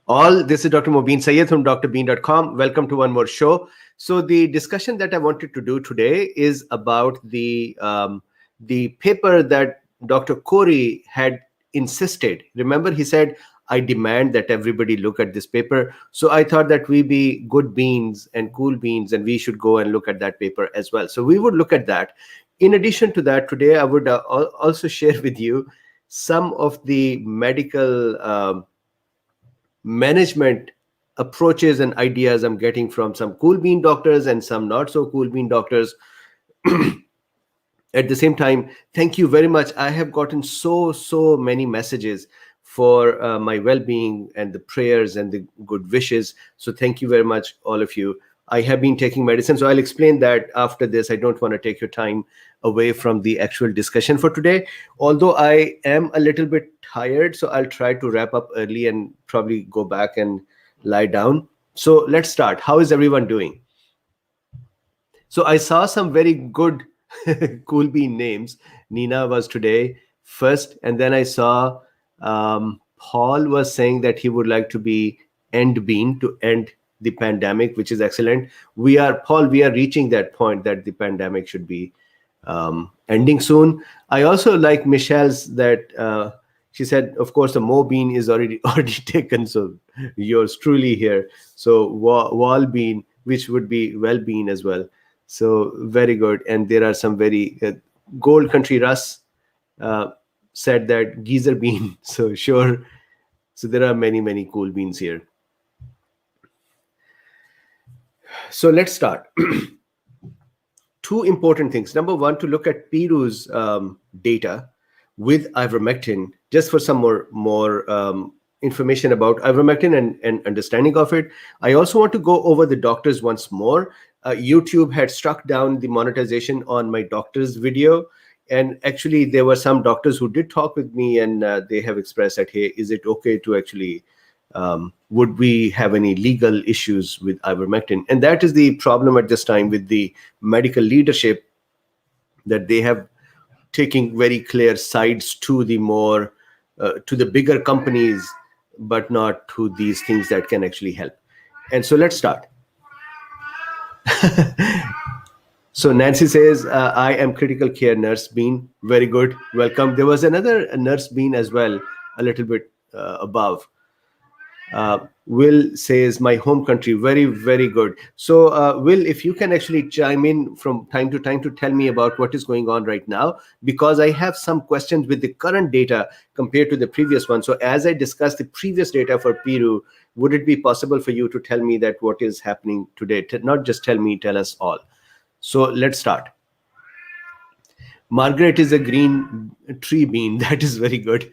All. This is Dr. Mobeen Sayed from Drbeen.com. Welcome to one more show. So the discussion that I wanted to do today is about the paper that Dr. Corey had insisted. Remember, he said, I demand that everybody look at this paper. So I thought that we be good beans and cool beans, and we should go and look at that paper as well. So we would look at that. In addition to that, today I would also share with you some of the medical management approaches and ideas I'm getting from some cool bean doctors and some not so cool bean doctors. At the same time, thank you very much. I have gotten so many messages for my well-being and the prayers and the good wishes. So thank you very much, all of you. I have been taking medicine, so I'll explain that after this. I don't want to take your time away from the actual discussion for today, although I am a little bit tired, so I'll try to wrap up early and probably go back and lie down. So let's start. How is everyone doing? So I saw some very good cool bean names. Nina was today first, and then I saw Paul was saying that he would like to be end bean, to end the pandemic, which is excellent. Paul, we are reaching that point that the pandemic should be ending soon. I also like Michelle's that she said, of course, the Mo bean is already taken. So yours truly here. So wall bean, which would be well bean as well. So very good. And there are some very Gold Country Russ said that geezer bean. So sure. So there are many cool beans here. So let's start. Two important things. Number one, to look at Peru's data with Ivermectin, just for some more information about Ivermectin and understanding of it. I also want to go over the doctors once more. YouTube had struck down the monetization on my doctor's video. And actually, there were some doctors who did talk with me, and they have expressed that, hey, is it okay to actually, would we have any legal issues with Ivermectin? And that is the problem at this time with the medical leadership, that they have taken very clear sides to the more, to the bigger companies, but not to these things that can actually help. And so let's start. So Nancy says, I am critical care nurse bean. Very good. Welcome. There was another nurse bean as well, a little bit above. Will says, my home country. Very good. So Will, if you can actually chime in from time to time to tell me about what is going on right now, because I have some questions with the current data compared to the previous one. So as I discussed the previous data for Peru, would it be possible for you to tell me that what is happening today? Not just tell me, tell us all. So let's start. Margaret is a green tree bean. That is very good.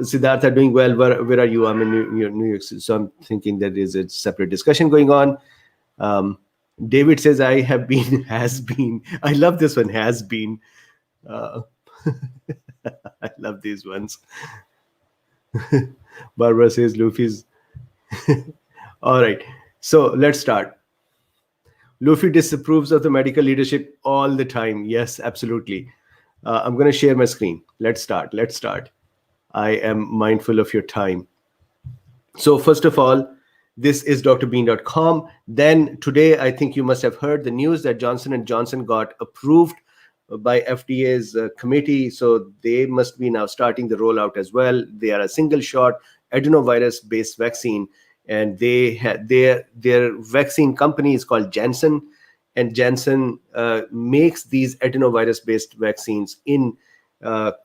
Siddhartha doing well. Where are you? I'm in New York City. So I'm thinking that is a separate discussion going on. David says, I have been, has been. I love this one, has been. I love these ones. Barbara says, Luffy's. All right. So let's start. Luffy disapproves of the medical leadership all the time. Yes, absolutely. I'm going to share my screen. Let's start. I am mindful of your time. So first of all, this is Drbeen.com. Then today, I think you must have heard the news that Johnson & Johnson got approved by FDA's committee. So they must be now starting the rollout as well. They are a single shot adenovirus-based vaccine. And they had their vaccine company is called Janssen, and Janssen makes these adenovirus-based vaccines in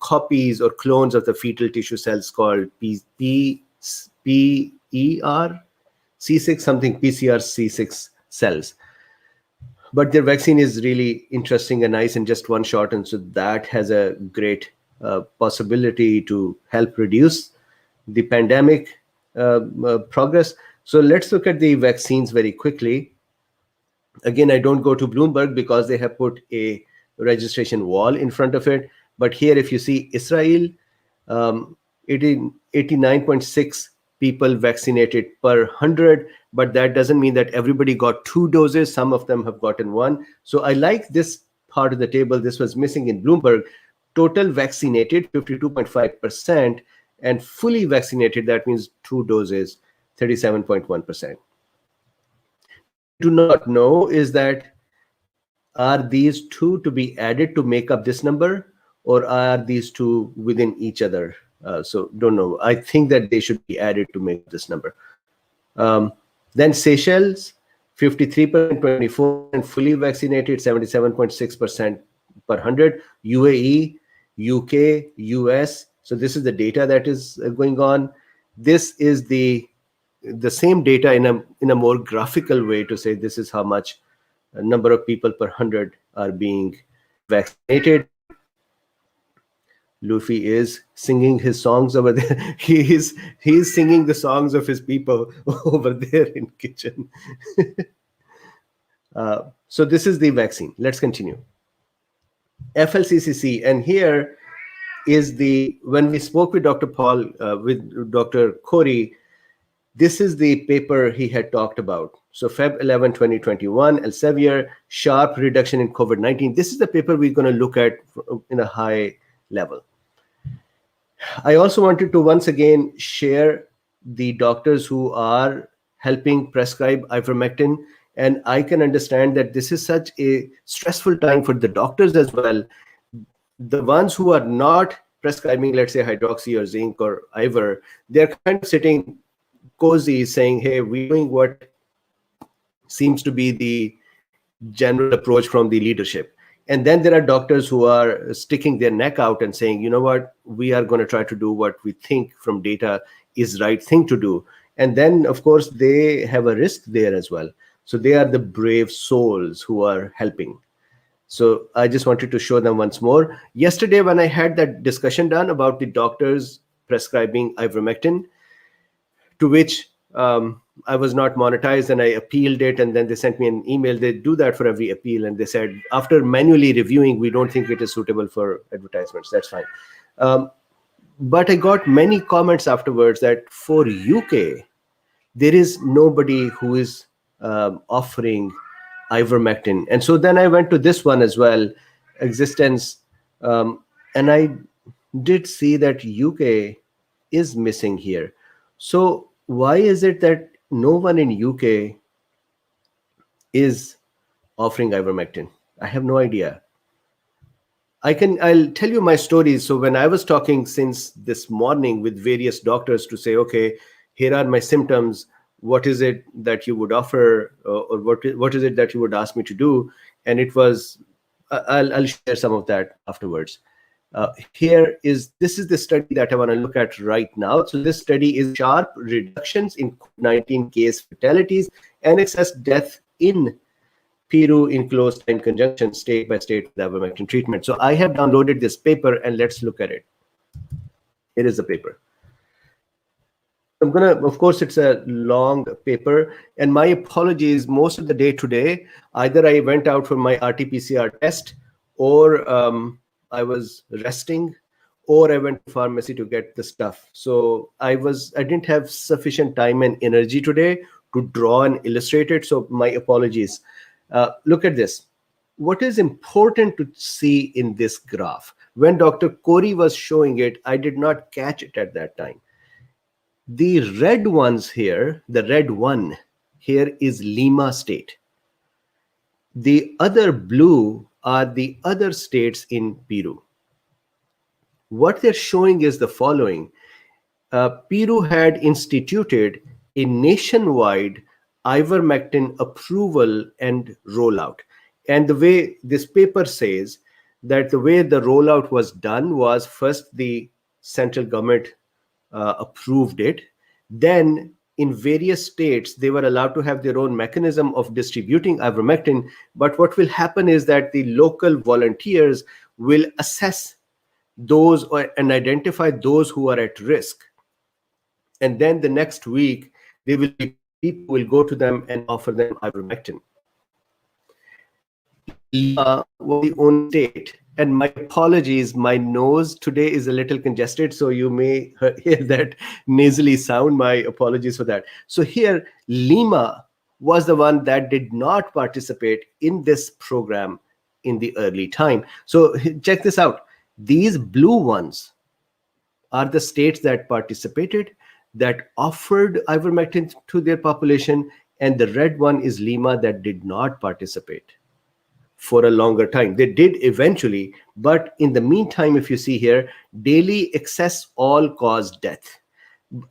copies or clones of the fetal tissue cells called PCR-C6 cells. But their vaccine is really interesting and nice in just one shot, and so that has a great possibility to help reduce the pandemic progress. So let's look at the vaccines very quickly. Again, I don't go to Bloomberg because they have put a registration wall in front of it. But here, if you see Israel, 89.6 people vaccinated per 100, but that doesn't mean that everybody got 2 doses. Some of them have gotten 1. So I like this part of the table. This was missing in Bloomberg. Total vaccinated, 52.5%. and fully vaccinated, that means 2 doses, 37.1%. Do not know is that are these two to be added to make up this number, or are these two within each other? So don't know. I think that they should be added to make this number. Then Seychelles, 53%, 24%, fully vaccinated, 77.6% per 100. UAE, UK, US. So this is the data that is going on. This is the same data in a more graphical way to say this is how much number of people per 100 are being vaccinated. Luffy is singing his songs over there. He's singing the songs of his people over there in kitchen. So this is the vaccine. Let's continue. FLCCC, and here is when we spoke with Dr. Paul, with Dr. Corey, this is the paper he had talked about. So Feb 11, 2021, Elsevier, sharp reduction in COVID-19. This is the paper we're going to look at in a high level. I also wanted to once again share the doctors who are helping prescribe ivermectin. And I can understand that this is such a stressful time for the doctors as well. The ones who are not prescribing, let's say, hydroxy or zinc or Iver, they're kind of sitting cozy saying, hey, we're doing what seems to be the general approach from the leadership. And then there are doctors who are sticking their neck out and saying, you know what, we are going to try to do what we think from data is right thing to do. And then, of course, they have a risk there as well. So they are the brave souls who are helping. So I just wanted to show them once more. Yesterday, when I had that discussion done about the doctors prescribing ivermectin, to which I was not monetized, and I appealed it, and then they sent me an email. They do that for every appeal, and they said, after manually reviewing, we don't think it is suitable for advertisements. That's fine. But I got many comments afterwards that for UK, there is nobody who is offering ivermectin. And so then I went to this one as well, Existence, and I did see that UK is missing here. So why is it that no one in UK is offering ivermectin? I have no idea. I'll tell you my stories. So when I was talking since this morning with various doctors to say, okay, here are my symptoms. What is it that you would offer, or what is it that you would ask me to do? And it was, I'll share some of that afterwards. This is the study that I want to look at right now. So this study is sharp reductions in COVID-19 case fatalities and excess death in Peru in close time conjunction, state by state, with ivermectin treatment. So I have downloaded this paper, and let's look at it. Here is the paper. I'm gonna, of course, it's a long paper, and my apologies. Most of the day today, either I went out for my RT-PCR test, or I was resting, or I went to pharmacy to get the stuff. So I didn't have sufficient time and energy today to draw and illustrate it. So my apologies. Look at this. What is important to see in this graph? When Dr. Corey was showing it, I did not catch it at that time. The red ones here, the red one here is Lima state. The other blue are the other states in Peru. What they're showing is the following. Peru had instituted a nationwide ivermectin approval and rollout. And the way this paper says that the way the rollout was done was first the central government approved it. Then in various states, they were allowed to have their own mechanism of distributing ivermectin. But what will happen is that the local volunteers will assess those and identify those who are at risk. And then the next week, people will go to them and offer them ivermectin. Was the only state. And my apologies, my nose today is a little congested, so you may hear that nasally sound. My apologies for that. So here, Lima was the one that did not participate in this program in the early time. So check this out. These blue ones are the states that participated, that offered ivermectin to their population, and the red one is Lima, that did not participate for a longer time. They did eventually, but in the meantime, if you see here, daily excess all cause death.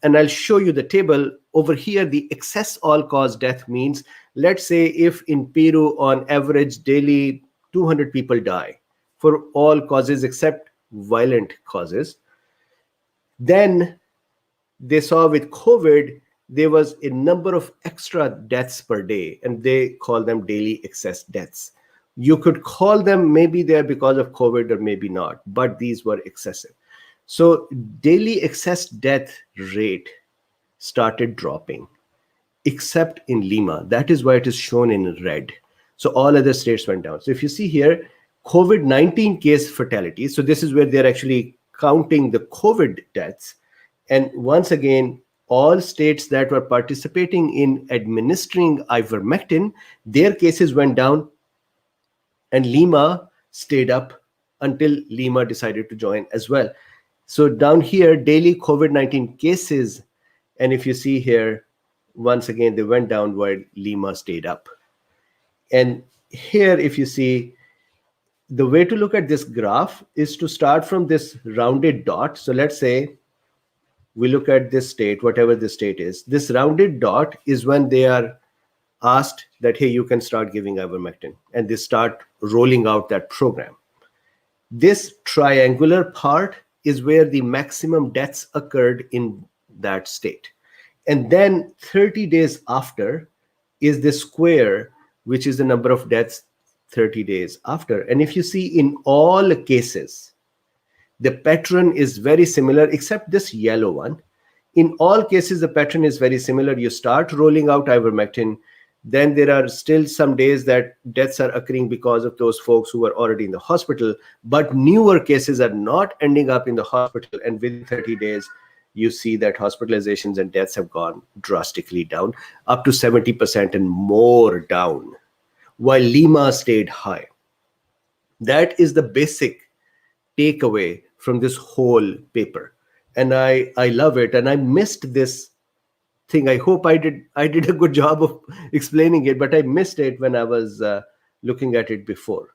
And I'll show you the table over here. The excess all cause death means, let's say if in Peru on average daily 200 people die for all causes except violent causes, then they saw with COVID, there was a number of extra deaths per day, and they call them daily excess deaths. You could call them maybe they're because of COVID or maybe not, but these were excessive. So daily excess death rate started dropping, except in Lima. That is why it is shown in red. So all other states went down. So if you see here, COVID-19 case fatalities, so this is where they're actually counting the COVID deaths. And once again, all states that were participating in administering ivermectin, their cases went down, and Lima stayed up until Lima decided to join as well. So down here, daily COVID-19 cases, and if you see here, once again, they went down while Lima stayed up. And here, if you see, the way to look at this graph is to start from this rounded dot. So let's say we look at this state, whatever the state is. This rounded dot is when they are asked that, hey, you can start giving ivermectin, and they start rolling out that program. This triangular part is where the maximum deaths occurred in that state. And then 30 days after is the square, which is the number of deaths 30 days after. And if you see in all cases, the pattern is very similar, except this yellow one. In all cases, the pattern is very similar. You start rolling out ivermectin, then there are still some days that deaths are occurring because of those folks who are already in the hospital, but newer cases are not ending up in the hospital. And within 30 days, you see that hospitalizations and deaths have gone drastically down, up to 70% and more down, while Lima stayed high. That is the basic takeaway from this whole paper. And I love it. And I missed this thing. I hope I did a good job of explaining it, but I missed it when I was looking at it before.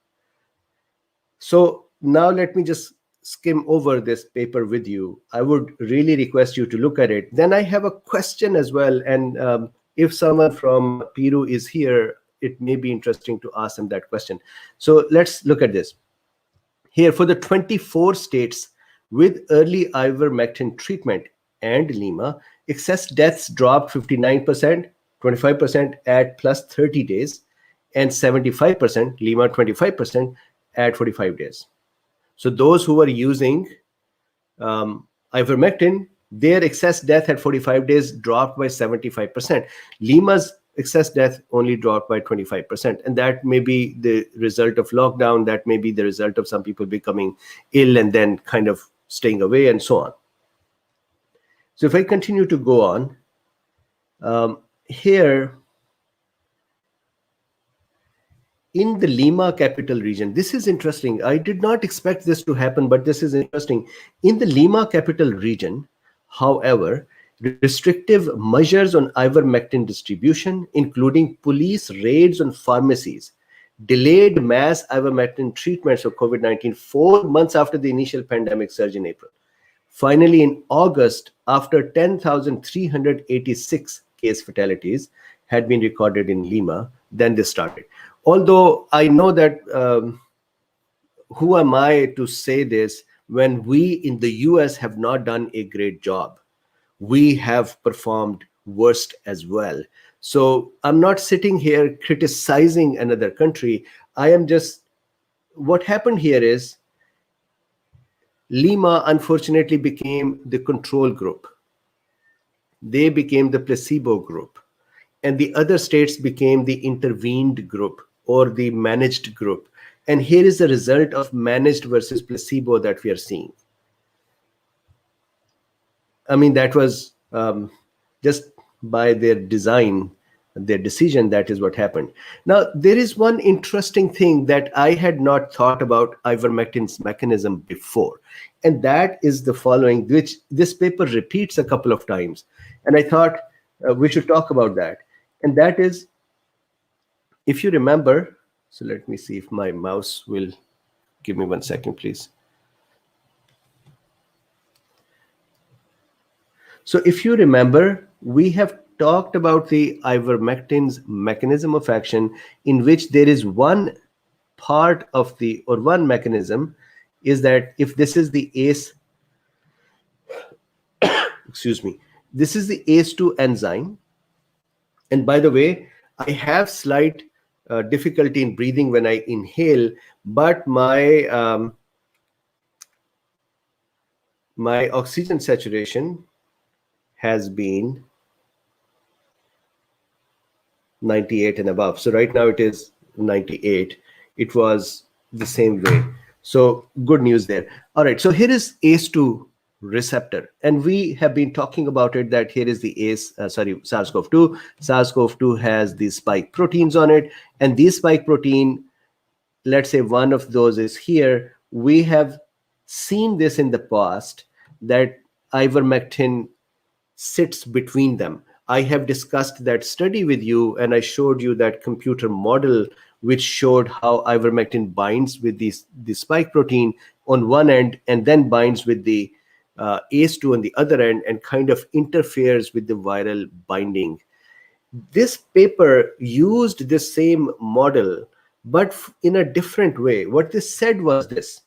So now let me just skim over this paper with you. I would really request you to look at it. Then I have a question as well. And if someone from Peru is here, it may be interesting to ask them that question. So let's look at this. Here, for the 24 states with early ivermectin treatment and Lima, excess deaths dropped 59%, 25% at plus 30 days, and 75%, Lima 25%, at 45 days. So those who were using ivermectin, their excess death at 45 days dropped by 75%. Lima's excess death only dropped by 25%. And that may be the result of lockdown. That may be the result of some people becoming ill and then kind of staying away and so on. So if I continue to go on, here in the Lima capital region, this is interesting. I did not expect this to happen, but this is interesting. In the Lima capital region, however, restrictive measures on ivermectin distribution, including police raids on pharmacies, delayed mass ivermectin treatments of COVID-19 4 months after the initial pandemic surge in April. Finally, in August, after 10,386 case fatalities had been recorded in Lima, then they started. Although I know that, who am I to say this when we in the US have not done a great job? We have performed worst as well. So I'm not sitting here criticizing another country. I am just, what happened here is Lima unfortunately became the control group. They became the placebo group. And the other states became the intervened group or the managed group. And here is the result of managed versus placebo that we are seeing. I mean, that was just by their design, their decision, that is what happened. Now, there is one interesting thing that I had not thought about ivermectin's mechanism before. And that is the following, which this paper repeats a couple of times. And I thought we should talk about that. And that is, if you remember, so let me see if my mouse will give me 1 second, please. So if you remember, we have talked about the ivermectin's mechanism of action, in which there is one part of the, or one mechanism, is that if this is the ACE, excuse me, this is the ACE2 enzyme. And by the way, I have slight difficulty in breathing when I inhale, but my my oxygen saturation has been 98 and above. So right now it is 98. It was the same way. So good news there. All right. So here is ACE2 receptor. And we have been talking about it, that here is the SARS-CoV-2. SARS-CoV-2 has these spike proteins on it. And these spike protein, let's say one of those is here. We have seen this in the past, that ivermectin sits between them. I have discussed that study with you, and I showed you that computer model which showed how ivermectin binds with the spike protein on one end, and then binds with the ACE2 on the other end, and kind of interferes with the viral binding. This paper used the same model, but in a different way. What this said was this.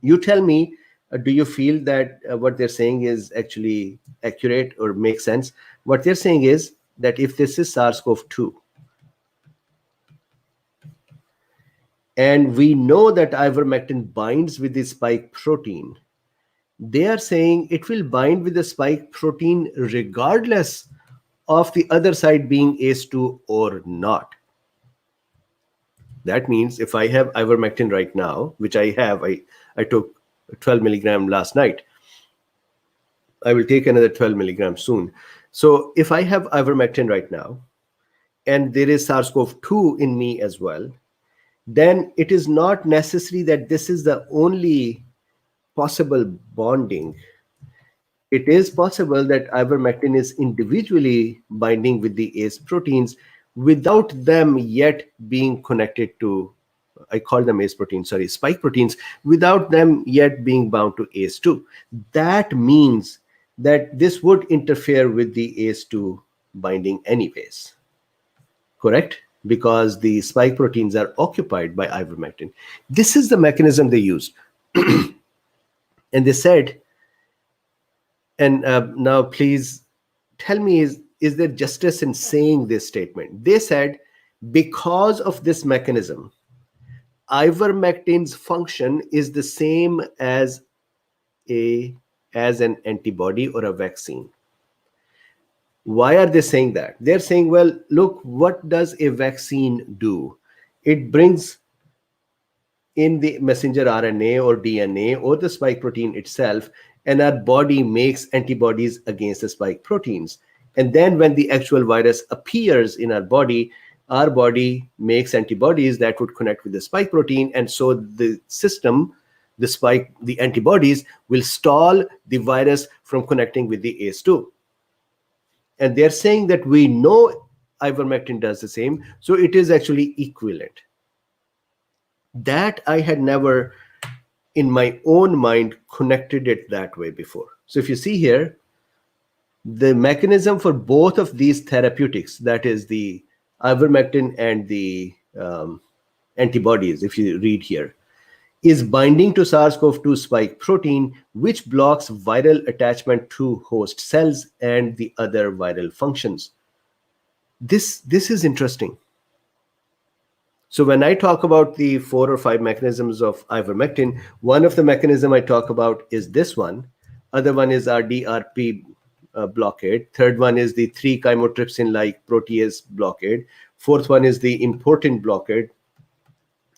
You tell me, do you feel that what they're saying is actually accurate or makes sense? What they're saying is that if this is SARS-CoV-2, and we know that ivermectin binds with the spike protein, they are saying it will bind with the spike protein regardless of the other side being ACE2 or not. That means if I have ivermectin right now, which I have, I took 12 milligram last night. I will take another 12 milligrams soon. So if I have ivermectin right now, and there is SARS-CoV-2 in me as well, then it is not necessary that this is the only possible bonding. It is possible that ivermectin is individually binding with the ACE proteins without them yet being connected to, I call them ACE proteins, sorry, spike proteins, without them yet being bound to ACE2. That means that this would interfere with the ACE2 binding anyways, correct? Because the spike proteins are occupied by ivermectin. This is the mechanism they used. And they said, and now please tell me, is there justice in saying this statement? They said, because of this mechanism, ivermectin's function is the same as an antibody or a vaccine. Why are they saying that? They're saying, well, look, what does a vaccine do? It brings in the messenger RNA or DNA or the spike protein itself, and our body makes antibodies against the spike proteins. And then when the actual virus appears in our body makes antibodies that would connect with the spike protein. And so the system, the antibodies will stall the virus from connecting with the ACE2. And they're saying that we know ivermectin does the same, so it is actually equivalent. That I had never in my own mind connected it that way before. So if you see here, the mechanism for both of these therapeutics, that is the ivermectin and the antibodies, if you read here, is binding to SARS-CoV-2 spike protein, which blocks viral attachment to host cells and the other viral functions. This is interesting. So when I talk about the 4 or 5 mechanisms of ivermectin, one of the mechanism I talk about is this one. Other one is our DRP blockade. Third one is the 3-chymotrypsin-like protease blockade. Fourth one is the important blockade.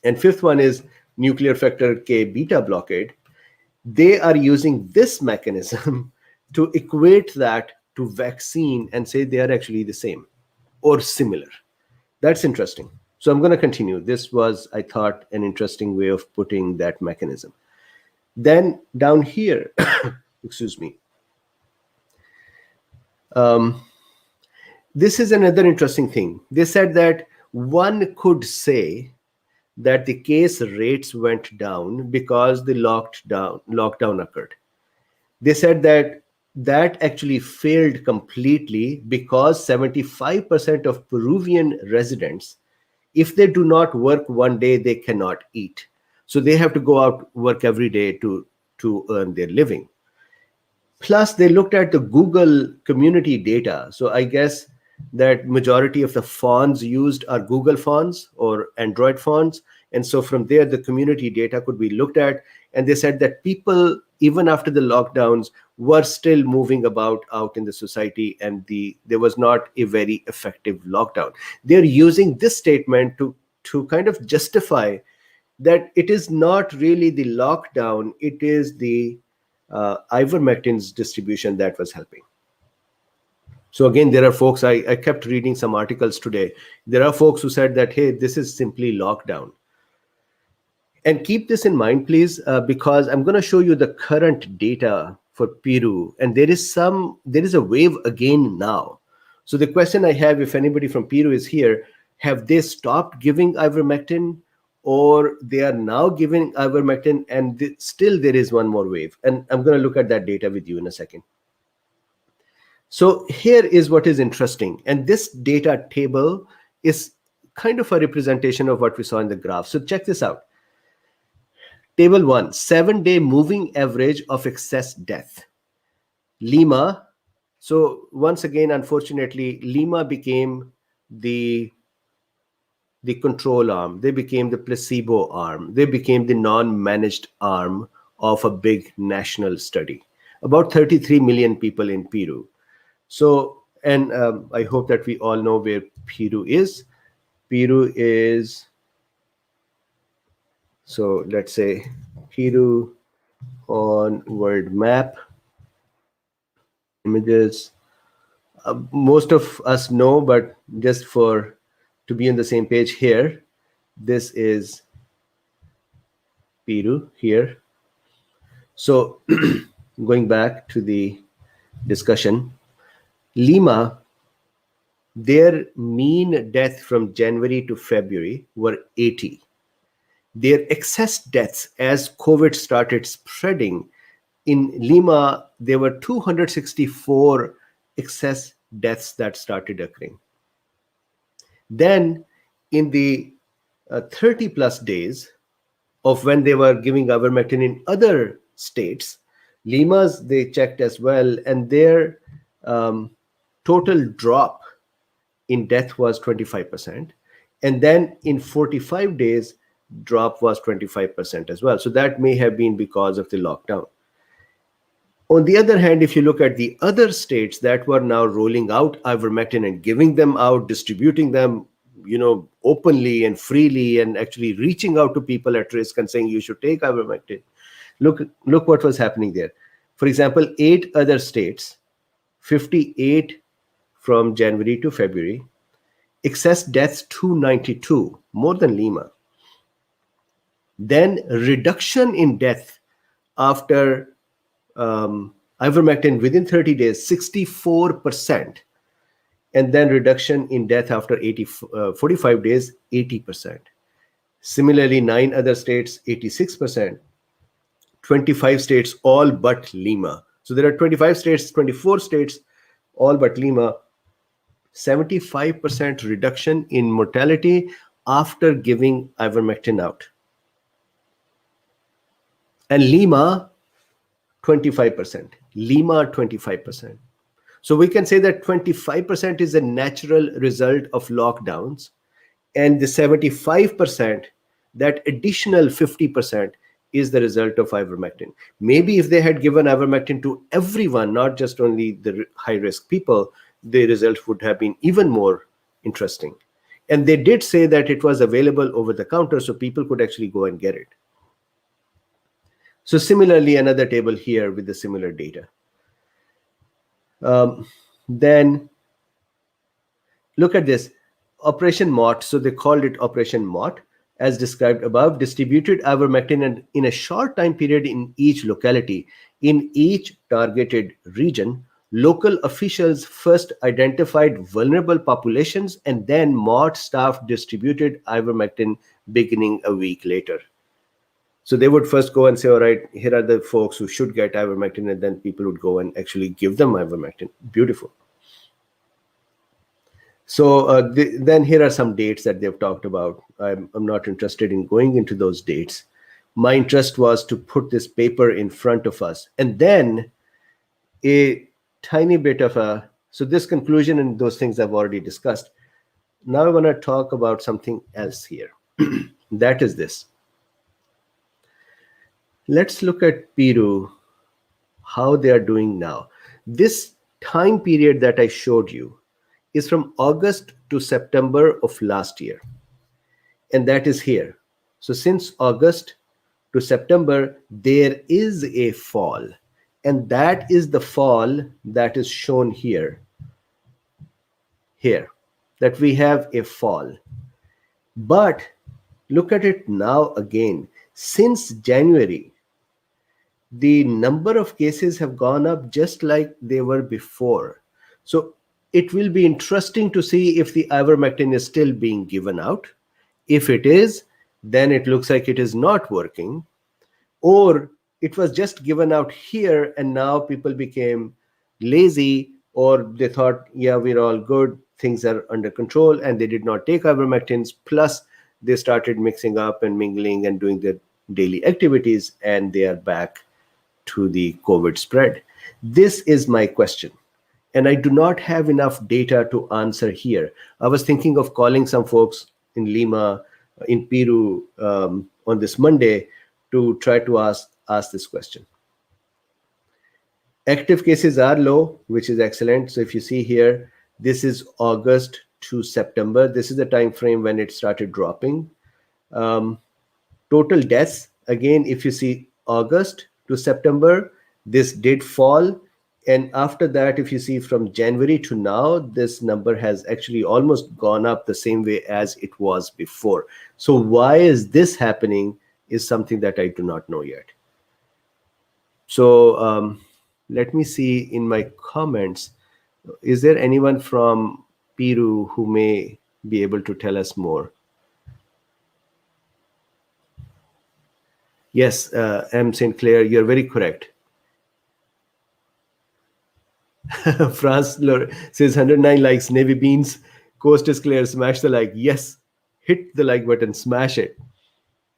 And fifth one is nuclear factor K beta blockade. They are using this mechanism to equate that to vaccine and say they are actually the same or similar. That's interesting. So I'm going to continue. This was, I thought, an interesting way of putting that mechanism. Then down here, excuse me, this is another interesting thing. They said that one could say that the case rates went down because the lockdown occurred. They said that that actually failed completely because 75% of Peruvian residents, if they do not work one day, they cannot eat. So they have to go out work every day to earn their living. Plus, they looked at the Google community data. So I guess that majority of the fonts used are Google fonts or Android fonts. And so from there, the community data could be looked at. And they said that people, even after the lockdowns, were still moving about out in the society, and there was not a very effective lockdown. They're using this statement to kind of justify that it is not really the lockdown, it is the ivermectin's distribution that was helping. So again, there are folks, I kept reading some articles today. There are folks who said that, hey, this is simply lockdown. And keep this in mind, please, because I'm going to show you the current data for Peru. And there is a wave again now. So the question I have, if anybody from Peru is here, have they stopped giving ivermectin, or they are now giving ivermectin and still there is one more wave? And I'm going to look at that data with you in a second. So here is what is interesting. And this data table is kind of a representation of what we saw in the graph. So check this out. Table 1, 7-day moving average of excess death. Lima. So once again, unfortunately, Lima became the control arm. They became the placebo arm. They became the non-managed arm of a big national study. About 33 million people in Peru. So, and I hope that we all know where Peru is. Peru is, so let's say Peru on world map. Images. Most of us know, but just to be on the same page here, this is Peru here. So going back to the discussion, Lima, their mean death from January to February were 80. Their excess deaths as COVID started spreading, in Lima, there were 264 excess deaths that started occurring. Then in the 30 plus days of when they were giving ivermectin in other states, Lima's they checked as well, and their total drop in death was 25%. And then in 45 days, drop was 25% as well. So that may have been because of the lockdown. On the other hand, if you look at the other states that were now rolling out ivermectin and giving them out, distributing them, openly and freely, and actually reaching out to people at risk and saying you should take ivermectin, look what was happening there. For example, 8 other states, 58 from January to February, excess deaths 292, more than Lima. Then reduction in death after ivermectin within 30 days, 64%. And then reduction in death after 45 days, 80%. Similarly, 9 other states, 86%. 25 states, all but Lima. So there are 25 states, 24 states, all but Lima, 75% reduction in mortality after giving ivermectin out. And Lima, 25%. Lima, 25%. So we can say that 25% is a natural result of lockdowns, and the 75%, that additional 50%, is the result of ivermectin. Maybe if they had given ivermectin to everyone, not just only the high-risk people, the result would have been even more interesting. And they did say that it was available over the counter, so people could actually go and get it. So similarly, another table here with the similar data. Then look at this, Operation MOT. So they called it Operation MOT. as described above, distributed ivermectin in a short time period in each locality. In each targeted region, local officials first identified vulnerable populations and then MOT staff distributed ivermectin beginning a week later. So they would first go and say, all right, here are the folks who should get ivermectin, and then people would go and actually give them ivermectin. Beautiful. So then here are some dates that they've talked about. I'm not interested in going into those dates. My interest was to put this paper in front of us. And then a tiny bit of a, so this conclusion and those things I've already discussed. Now I want to talk about something else here. That is this. Let's look at Peru, how they are doing now. This time period that I showed you is from August to September of last year. And that is here. So since August to September, there is a fall. And that is the fall that is shown here. Here, that we have a fall. But look at it now again. Since January, the number of cases have gone up just like they were before. So it will be interesting to see if the ivermectin is still being given out. If it is, then it looks like it is not working. Or it was just given out here and now people became lazy, or they thought, yeah, we're all good, things are under control, and they did not take ivermectins. Plus, they started mixing up and mingling and doing their daily activities, and they are back to the COVID spread. This is my question. And I do not have enough data to answer here. I was thinking of calling some folks in Lima, in Peru, on this Monday to try to ask this question. Active cases are low, which is excellent. So if you see here, this is August to September. This is the time frame when it started dropping. Total deaths, again, if you see August to September, this did fall. And after that, if you see from January to now, this number has actually almost gone up the same way as it was before. So why is this happening is something that I do not know yet. So let me see in my comments, is there anyone from Peru who may be able to tell us more? Yes, M. St. Clair, you're very correct. France says 109 likes, Navy Beans. Coast is clear, smash the like. Yes, hit the like button, smash it.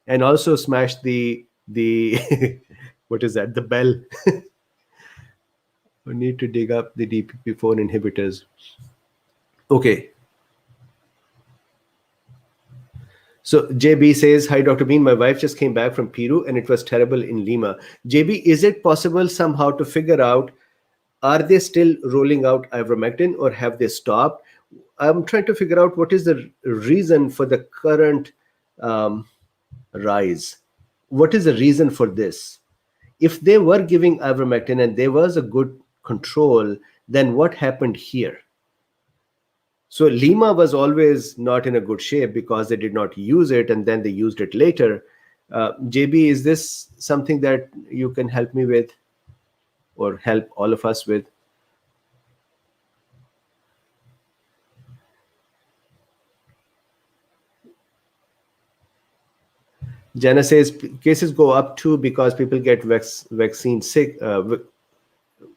And also smash the what is that? The bell. We need to dig up the DPP4 inhibitors. Okay. So JB says, hi, Dr. Bean. My wife just came back from Peru and it was terrible in Lima. JB, is it possible somehow to figure out, are they still rolling out ivermectin or have they stopped? I'm trying to figure out what is the reason for the current rise. What is the reason for this? If they were giving ivermectin and there was a good control, then what happened here? So Lima was always not in a good shape because they did not use it and then they used it later. JB, is this something that you can help me with or help all of us with? Jana says cases go up too because people get vaccine sick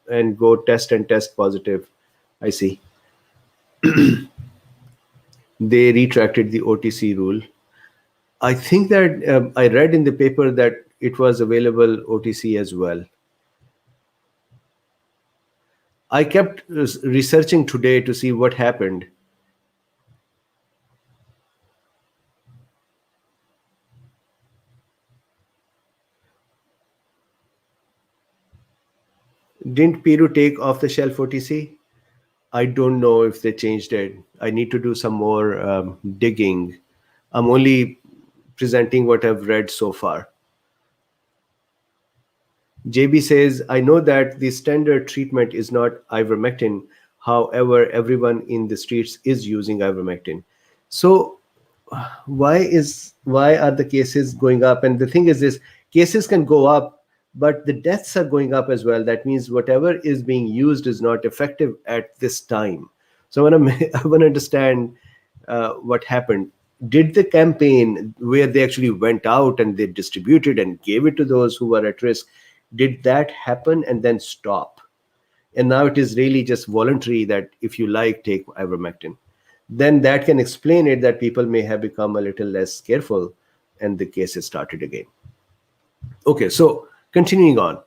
and go test and test positive. I see. They retracted the OTC rule. I think that I read in the paper that it was available OTC as well. I kept researching today to see what happened. Didn't Peru take off the shelf OTC? I don't know if they changed it. I need to do some more digging. I'm only presenting what I've read so far. JB says, I know that the standard treatment is not ivermectin. However, everyone in the streets is using ivermectin. So why are the cases going up? And the thing is this, cases can go up, but the deaths are going up as well. That means whatever is being used is not effective at this time. So I want to I want to understand what happened. Did the campaign where they actually went out and they distributed and gave it to those who were at risk, did that happen and then stop? And now it is really just voluntary that if you like, take ivermectin. Then that can explain it, that people may have become a little less careful and the cases started again. Okay, so continuing on.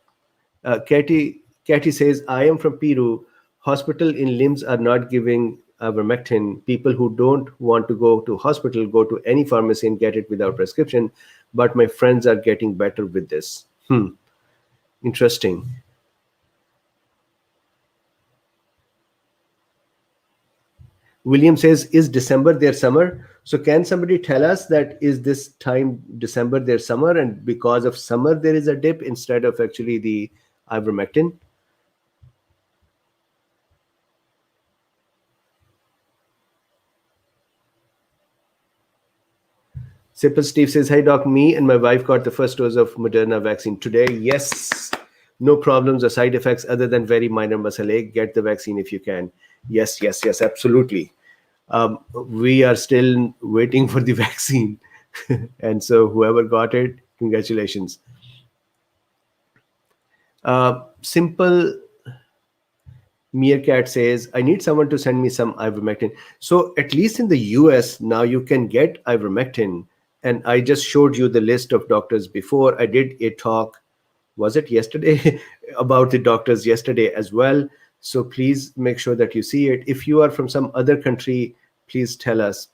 Katie says, I am from Peru. Hospital in limbs are not giving ivermectin. People who don't want to go to hospital go to any pharmacy and get it without prescription. But my friends are getting better with this. Interesting. William says, is December their summer? So can somebody tell us that is this time December their summer, and because of summer there is a dip instead of actually the ivermectin? Simple Steve says, hi doc, me and my wife got the first dose of Moderna vaccine today. Yes, no problems or side effects other than very minor muscle ache. Get the vaccine if you can. Yes, yes, yes, absolutely. We are still waiting for the vaccine. And so whoever got it, congratulations. Simple Meerkat says, I need someone to send me some ivermectin. So at least in the US, now you can get ivermectin. And I just showed you the list of doctors before. I did a talk, was it yesterday, about the doctors yesterday as well. So please make sure that you see it. If you are from some other country, please tell us.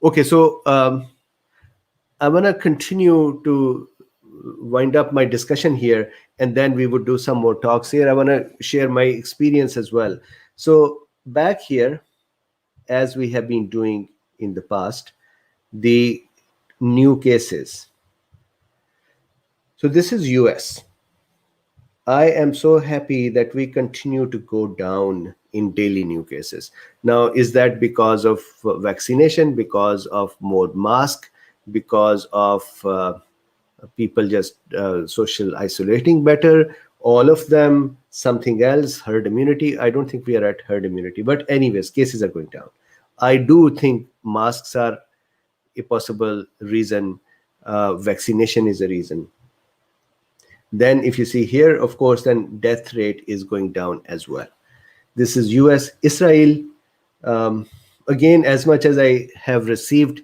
Okay, so I want to continue to wind up my discussion here, and then we would do some more talks here. I want to share my experience as well. So back here, as we have been doing in the past, the new cases. So this is US. I am so happy that we continue to go down in daily new cases. Now, is that because of vaccination, because of more mask, because of people just social isolating better, all of them, something else, herd immunity? I don't think we are at herd immunity, but anyways, cases are going down. I do think masks are a possible reason. Vaccination is a reason. Then if you see here, of course, then death rate is going down as well. This is US. Israel, again, as much as I have received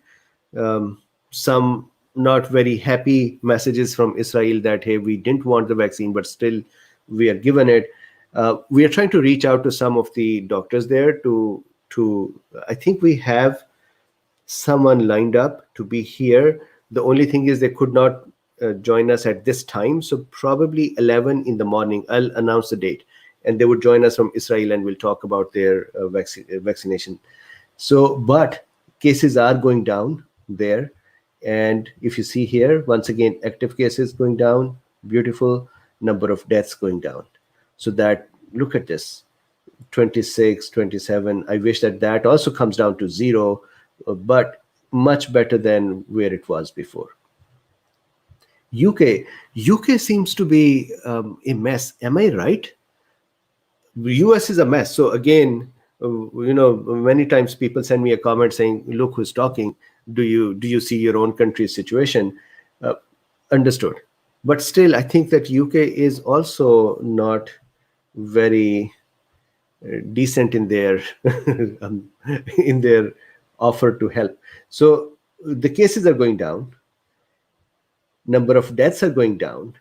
some not very happy messages from Israel that, hey, we didn't want the vaccine, but still we are given it. We are trying to reach out to some of the doctors there to I think we have someone lined up to be here. The only thing is they could not join us at this time. So probably 11 in the morning, I'll announce the date, and they would join us from Israel and we'll talk about their vaccination. So, but cases are going down there. And if you see here, once again, active cases going down, beautiful, number of deaths going down. So that, look at this, 26, 27. I wish that that also comes down to zero, but much better than where it was before. UK seems to be a mess. Am I right? US is a mess. So again, many times people send me a comment saying, look who's talking. Do you see your own country's situation? Understood. But still, I think that UK is also not very decent in their in their offer to help. So the cases are going down, number of deaths are going down,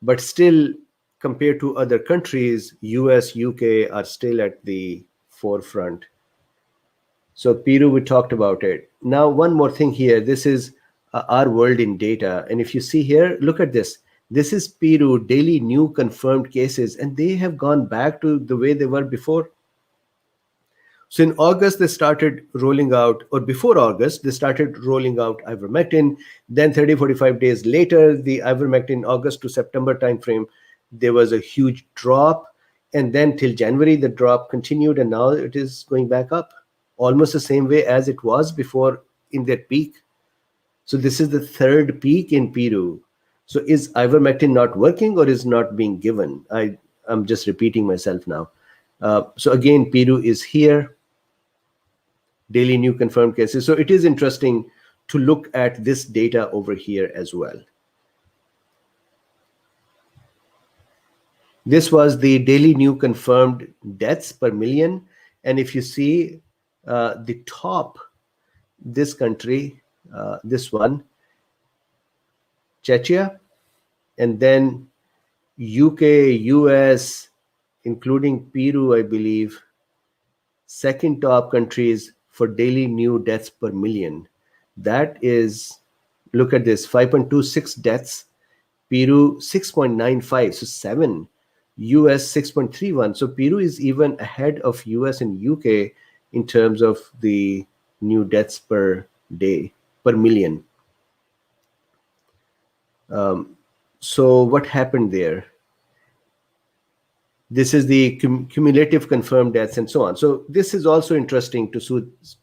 but still, compared to other countries, US, UK are still at the forefront. So Peru, we talked about it. Now, one more thing here. This is our world in data. And if you see here, look at this. This is Peru daily new confirmed cases, and they have gone back to the way they were before. So in August, they started rolling out, or before August, they started rolling out ivermectin. Then 30, 45 days later, the ivermectin August to September timeframe, there was a huge drop. And then till January, the drop continued, and now it is going back up. almost the same way as it was before in that peak. So this is the third peak in Peru. So is ivermectin not working or is not being given? I'm just repeating myself now. So again, Peru is here. Daily new confirmed cases. So it is interesting to look at this data over here as well. This was the daily new confirmed deaths per million. And if you see the top, this country, this one, Czechia, and then UK, US, including Peru, I believe, second top countries for daily new deaths per million. That is, look at this, 5.26 deaths, Peru 6.95, so 7, US 6.31. So Peru is even ahead of US and UK in terms of the new deaths per day, per million. So what happened there? This is the cumulative confirmed deaths and so on. So this is also interesting to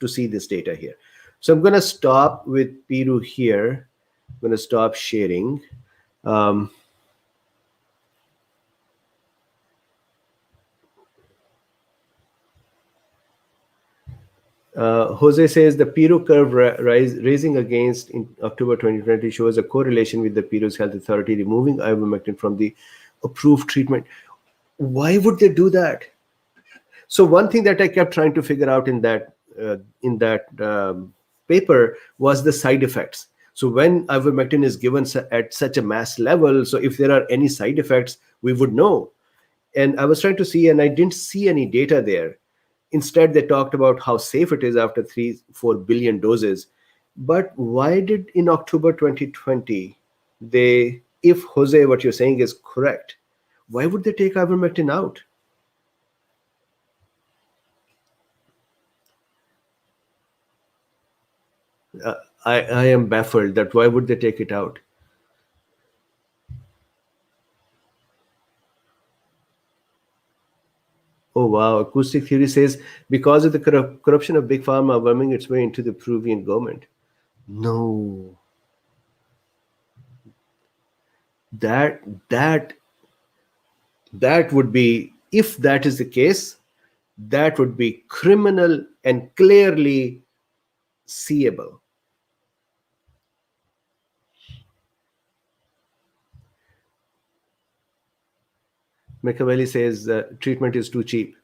see this data here. So I'm going to stop with Peru here. I'm going to stop sharing. Jose says the Peru curve raising against in October 2020 shows a correlation with the Peru's health authority removing ivermectin from the approved treatment. Why would they do that? So one thing that I kept trying to figure out in that paper was the side effects. So when ivermectin is given at such a mass level, so if there are any side effects, we would know. And I was trying to see, and I didn't see any data there. Instead, they talked about how safe it is after 3-4 billion doses. But why did in October 2020, if Jose, what you're saying is correct, why would they take ivermectin out? I am baffled that why would they take it out? Oh wow, Acoustic Theory says because of the corruption of big pharma worming its way into the Peruvian government. No. That would be, if that is the case, that would be criminal and clearly seeable. Machiavelli says treatment is too cheap.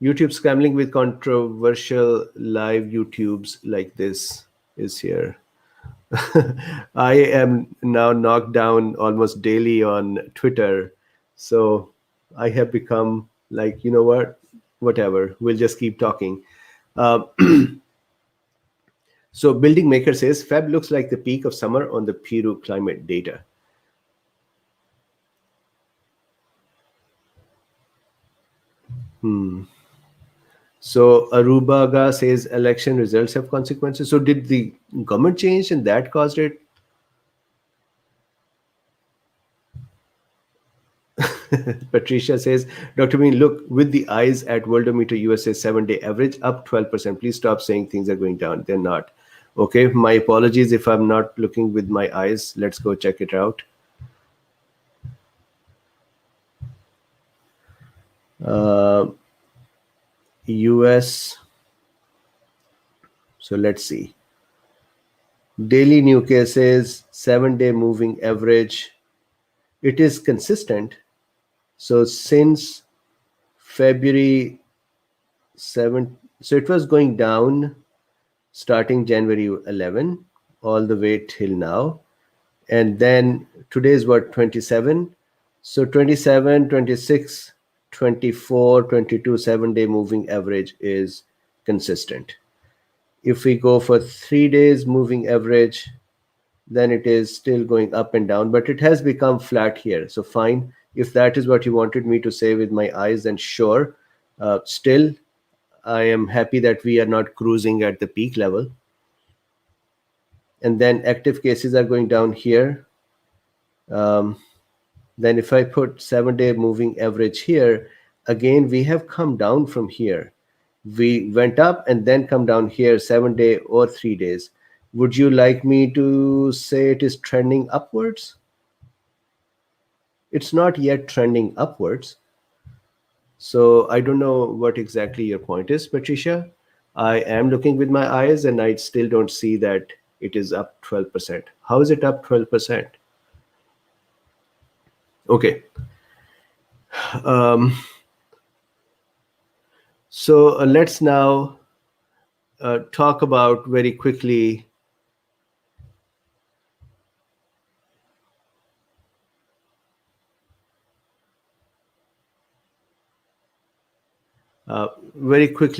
YouTube scrambling with controversial live YouTubes like this is here. I am now knocked down almost daily on Twitter. So I have become like, you know what, whatever, we'll just keep talking. So Building Maker says, Feb looks like the peak of summer on the Peru climate data. So Arubaga says election results have consequences. So did the government change and that caused it? Patricia says, Dr. Bean, look with the eyes at worldometer USA 7-day average up 12%. Please stop saying things are going down. They're not. Okay, my apologies if I'm not looking with my eyes. Let's go check it out. US. So let's see. Daily new cases, 7-day moving average. It is consistent. So since February 7th, so it was going down starting January 11 all the way till now. And then today is what, 27? So 27, 26, 24, 22, 7-day moving average is consistent. If we go for 3 days moving average, then it is still going up and down, but it has become flat here. So fine, if that is what you wanted me to say with my eyes, then sure. Still, I am happy that we are not cruising at the peak level. And then active cases are going down here. Then if I put 7-day moving average here, again, we have come down from here. We went up and then come down here 7-day or 3 days. Would you like me to say it is trending upwards? It's not yet trending upwards. So I don't know what exactly your point is, Patricia. I am looking with my eyes and I still don't see that it is up 12%. How is it up 12%? Okay. Um, so let's now talk about very quickly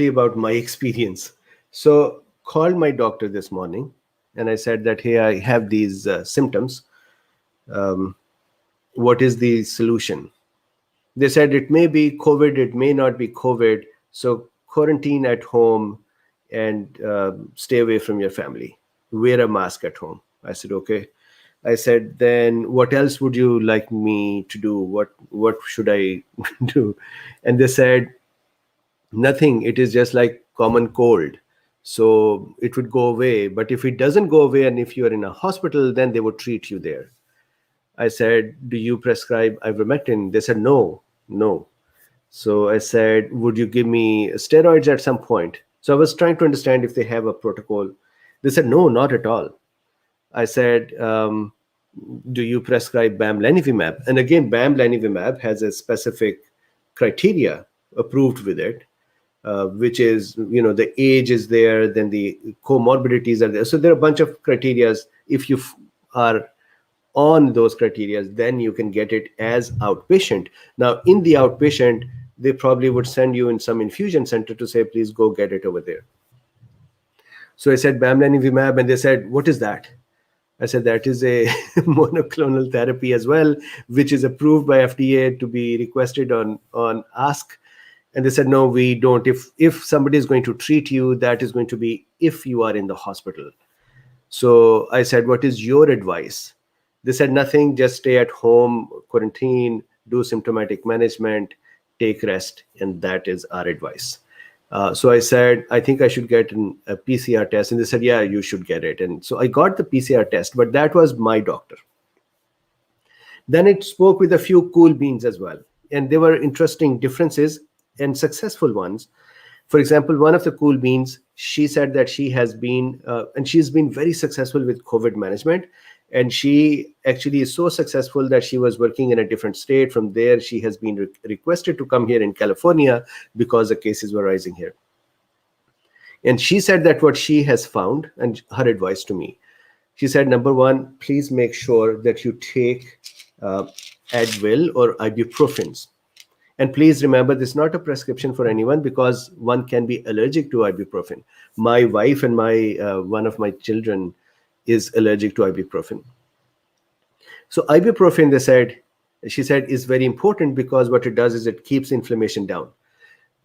about my experience. So called my doctor this morning and I said that, hey, I have these symptoms. What is the solution? They said it may be COVID, it may not be COVID. So quarantine at home and stay away from your family. Wear a mask at home. I said, okay. I said, then what else would you like me to do? What should I do? And they said, nothing. It is just like common cold. So it would go away. But if it doesn't go away and if you are in a hospital, then they would treat you there. I said, do you prescribe ivermectin? They said, no, no. So I said, would you give me steroids at some point? So I was trying to understand if they have a protocol. They said, no, not at all. I said, do you prescribe bamlanivimab? And again, bamlanivimab has a specific criteria approved with it, which is, the age is there, then the comorbidities are there. So there are a bunch of criteria. If you are on those criteria, then you can get it as outpatient. Now, in the outpatient, they probably would send you in some infusion center to say, please go get it over there. So I said, bamlanivimab, and they said, what is that? I said, that is a monoclonal therapy as well, which is approved by FDA to be requested on ask. And they said, no, we don't. If somebody is going to treat you, that is going to be if you are in the hospital. So I said, what is your advice? They said, nothing, just stay at home, quarantine, do symptomatic management, take rest. And that is our advice. So I said, I think I should get a PCR test. And they said, yeah, you should get it. And so I got the PCR test, but that was my doctor. Then it spoke with a few cool beans as well. And there were interesting differences and successful ones. For example, one of the cool beans, she said that she has been, and she's been very successful with COVID management. And she actually is so successful that she was working in a different state. From there, she has been requested to come here in California because the cases were rising here. And she said that what she has found, and her advice to me, she said, number one, please make sure that you take Advil or ibuprofens. And please remember, this is not a prescription for anyone because one can be allergic to ibuprofen. My wife and one of my children is allergic to ibuprofen. So ibuprofen, she said, is very important because what it does is it keeps inflammation down.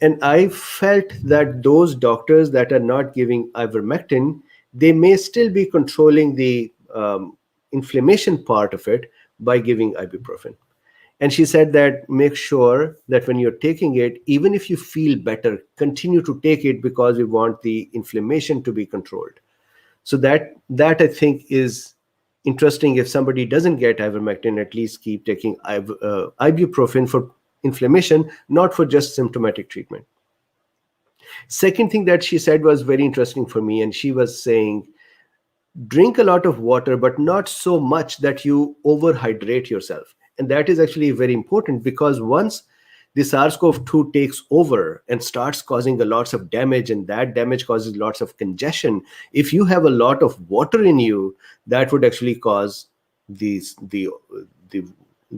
And I felt that those doctors that are not giving ivermectin, they may still be controlling the inflammation part of it by giving ibuprofen. And she said that make sure that when you're taking it, even if you feel better, continue to take it because we want the inflammation to be controlled. So that I think is interesting. If somebody doesn't get ivermectin, at least keep taking ibuprofen for inflammation, not for just symptomatic treatment. Second thing that she said was very interesting for me. And she was saying, drink a lot of water, but not so much that you overhydrate yourself. And that is actually very important because once the SARS-CoV-2 takes over and starts causing a lots of damage, and that damage causes lots of congestion, if you have a lot of water in you, that would actually cause the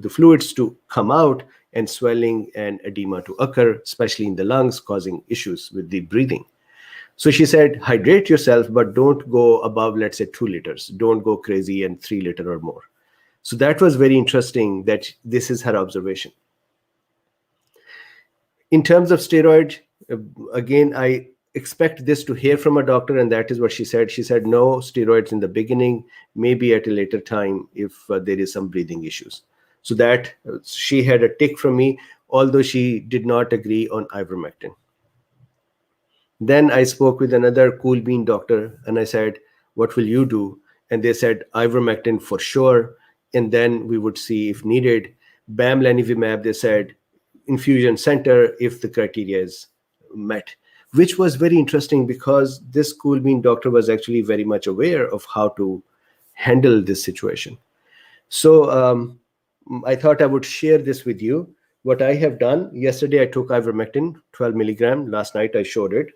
fluids to come out and swelling and edema to occur, especially in the lungs, causing issues with the breathing. So she said, hydrate yourself, but don't go above, let's say, 2 liters. Don't go crazy and 3 liters or more. So that was very interesting that this is her observation. In terms of steroid, again, I expect this to hear from a doctor, and that is what she said. She said, no steroids in the beginning, maybe at a later time if there is some breathing issues. So that she had a tick from me, although she did not agree on ivermectin. Then I spoke with another cool bean doctor and I said, what will you do? And they said, ivermectin for sure. And then we would see if needed. Bamlanivimab, they said, infusion center if the criteria is met, which was very interesting because this cool bean doctor was actually very much aware of how to handle this situation. So I thought I would share this with you. What I have done yesterday, I took ivermectin 12 milligram. Last night I showed it.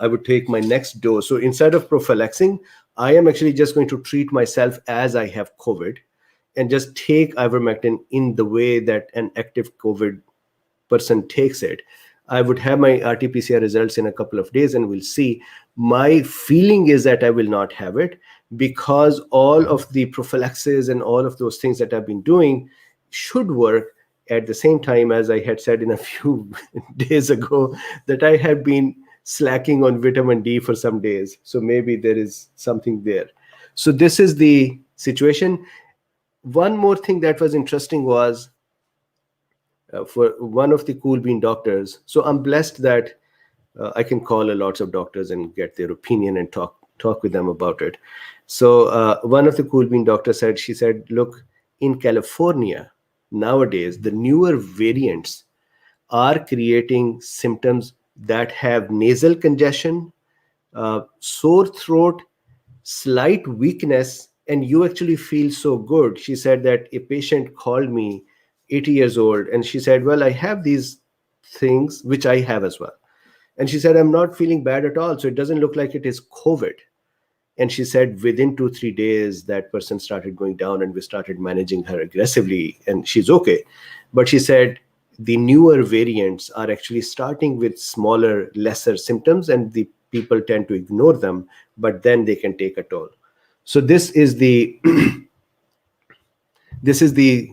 I would take my next dose. So instead of prophylaxing, I am actually just going to treat myself as I have COVID and just take ivermectin in the way that an active COVID person takes it. I would have my RT-PCR results in a couple of days and we'll see. My feeling is that I will not have it because all of the prophylaxis and all of those things that I've been doing should work. At the same time, as I had said in a few days ago, that I have been slacking on vitamin D for some days. So maybe there is something there. So this is the situation. One more thing that was interesting was for one of the cool bean doctors. So I'm blessed that I can call a lots of doctors and get their opinion and talk with them about it. So one of the cool bean doctors said, she said, look, in California nowadays, the newer variants are creating symptoms that have nasal congestion, sore throat, slight weakness, and you actually feel so good. She said that a patient called me, 80 years old, and she said, well, I have these things, which I have as well. And she said, I'm not feeling bad at all. So it doesn't look like it is COVID. And she said within 2-3 days, that person started going down and we started managing her aggressively and she's okay. But she said the newer variants are actually starting with smaller, lesser symptoms and the people tend to ignore them, but then they can take a toll. So this is the this is the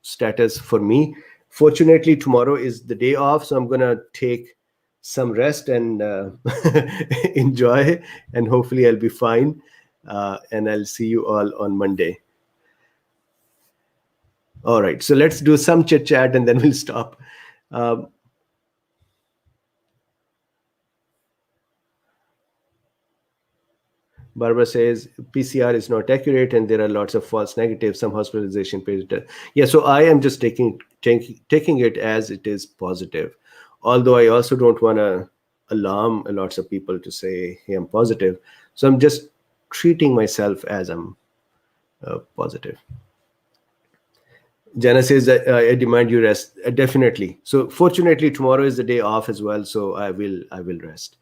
status for me. Fortunately, tomorrow is the day off, so I'm gonna take some rest and enjoy, and hopefully I'll be fine. And I'll see you all on Monday. All right, so let's do some chit chat and then we'll stop. Barbara says PCR is not accurate and there are lots of false negatives, some hospitalization patients. Yeah, so I am just taking it as it is positive. Although I also don't want to alarm lots of people to say, hey, I'm positive. So I'm just treating myself as I'm positive. Jana says that I demand you rest. Definitely. So fortunately, tomorrow is the day off as well. So I will rest.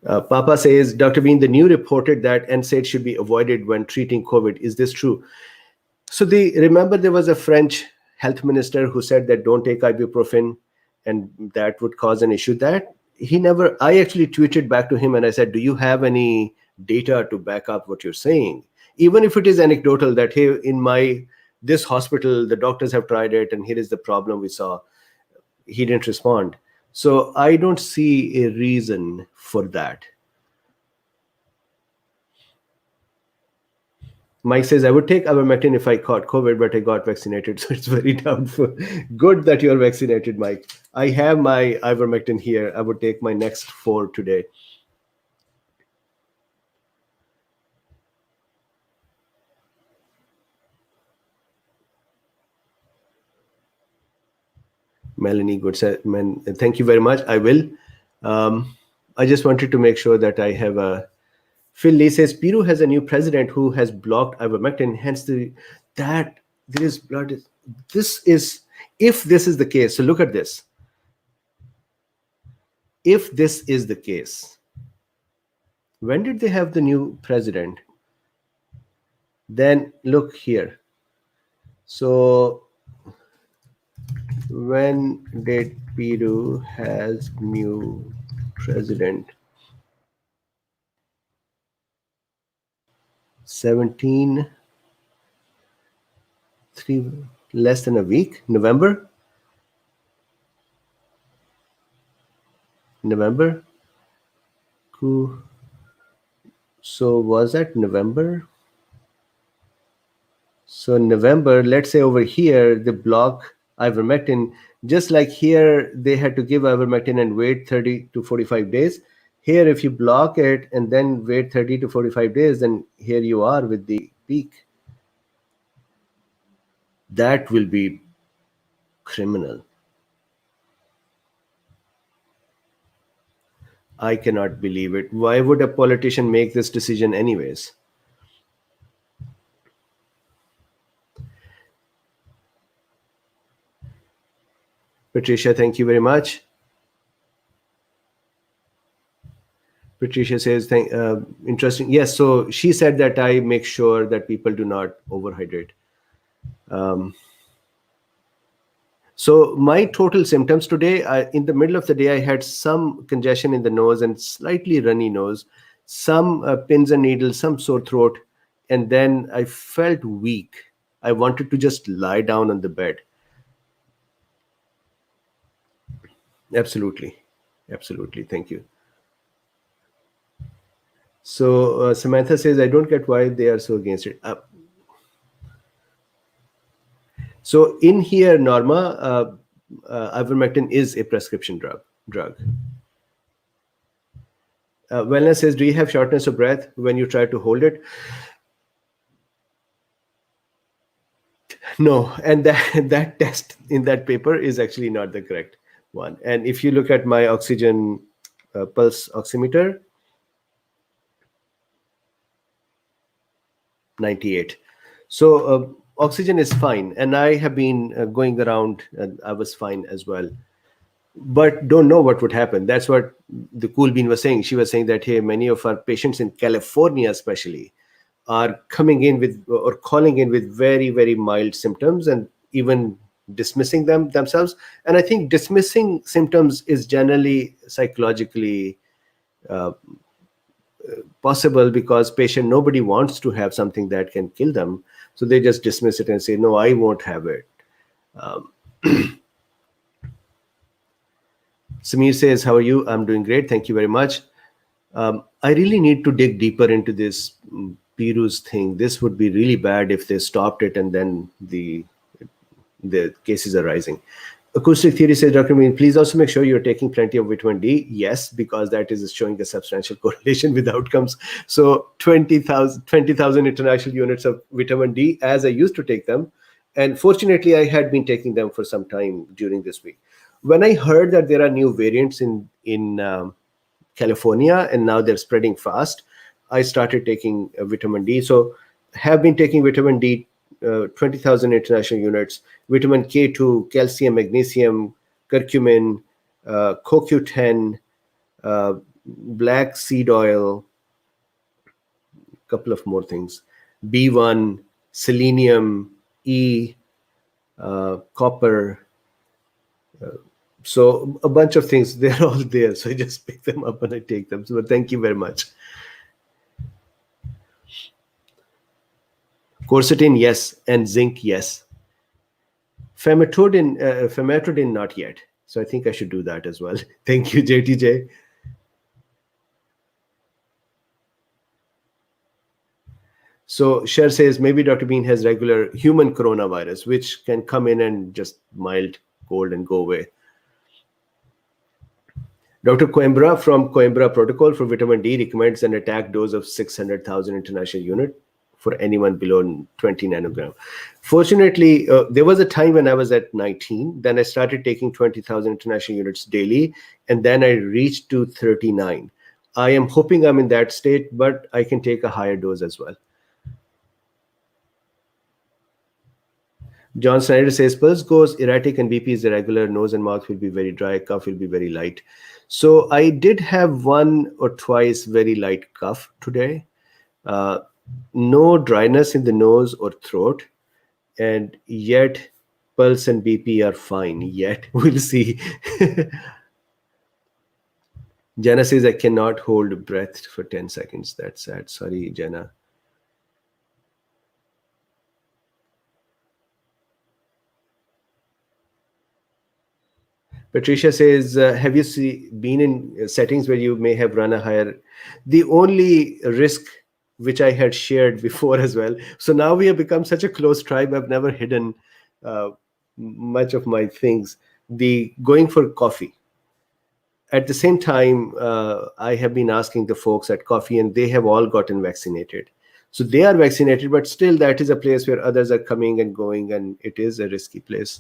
Papa says, Dr. Bean, the new reported that NSAID should be avoided when treating COVID. Is this true? So remember there was a French health minister who said that don't take ibuprofen and that would cause an issue. That he never, I actually tweeted back to him and I said, do you have any data to back up what you're saying? Even if it is anecdotal that, hey, in this hospital, the doctors have tried it and here is the problem we saw. He didn't respond. So I don't see a reason for that. Mike says, I would take ivermectin if I caught COVID, but I got vaccinated. So it's very doubtful. Good that you're vaccinated, Mike. I have my ivermectin here. I would take my next 4 today. Melanie, good. Thank you very much. I will. I just wanted to make sure that I have a. Phil Lee says Peru has a new president who has blocked ivermectin. Hence, that there is blood. This is, if this is the case. So look at this. If this is the case, when did they have the new president? Then look here. So when did Peru has new president? 17, less than a week. November. So was that November? So November, let's say over here, they block ivermectin. Just like here, they had to give ivermectin and wait 30 to 45 days. Here, if you block it and then wait 30 to 45 days, then here you are with the peak. That will be criminal. I cannot believe it. Why would a politician make this decision anyways? Patricia, thank you very much. Patricia says, interesting. Yes, so she said that I make sure that people do not overhydrate. So my total symptoms today, in the middle of the day, I had some congestion in the nose and slightly runny nose, some pins and needles, some sore throat, and then I felt weak. I wanted to just lie down on the bed. Absolutely. Absolutely. Thank you. So Samantha says, I don't get why they are so against it. So in here, Norma, ivermectin is a prescription drug. Wellness says, do you have shortness of breath when you try to hold it? No, and that test in that paper is actually not the correct one. And if you look at my oxygen pulse oximeter, 98. So oxygen is fine, and I have been going around, and I was fine as well. But don't know what would happen. That's what the Cool Bean was saying. She was saying that, hey, many of our patients in California, especially, are coming in with or calling in with very, very mild symptoms and even dismissing them themselves. And I think dismissing symptoms is generally psychologically possible because nobody wants to have something that can kill them. So they just dismiss it and say, no, I won't have it. Samir says, how are you? I'm doing great. Thank you very much. I really need to dig deeper into this Peru's thing. This would be really bad if they stopped it and then the cases are rising. Acoustic Theory says, Dr. Mean, please also make sure you're taking plenty of vitamin D. Yes, because that is showing a substantial correlation with outcomes. So 20,000 international units of vitamin D as I used to take them. And fortunately, I had been taking them for some time during this week. When I heard that there are new variants in California and now they're spreading fast, I started taking vitamin D. So have been taking vitamin D, 20,000 international units, vitamin K2, calcium, magnesium, curcumin, CoQ10, black seed oil, couple of more things, B1, selenium, E, copper. So a bunch of things, they're all there. So I just pick them up and I take them. So thank you very much. Quercetin, yes. And zinc, yes. Famotidine, not yet. So I think I should do that as well. Thank you, JTJ. So Cher says, maybe Dr. Bean has regular human coronavirus, which can come in and just mild cold and go away. Dr. Coimbra from Coimbra Protocol for vitamin D recommends an attack dose of 600,000 international unit for anyone below 20 nanogram. Fortunately, there was a time when I was at 19. Then I started taking 20,000 international units daily, and then I reached to 39. I am hoping I'm in that state, but I can take a higher dose as well. John Snyder says, pulse goes erratic and BP is irregular. Nose and mouth will be very dry. Cough will be very light. So I did have one or twice very light cough today. No dryness in the nose or throat. And yet pulse and BP are fine. Yet we'll see. Jenna says, I cannot hold breath for 10 seconds. That's sad. Sorry, Jenna. Patricia says, have you been in settings where you may have run a higher? The only risk which I had shared before as well. So now we have become such a close tribe. I've never hidden uh, much of my things. The going for coffee. At the same time, I have been asking the folks at coffee, and they have all gotten vaccinated. So they are vaccinated, but still, that is a place where others are coming and going, and it is a risky place.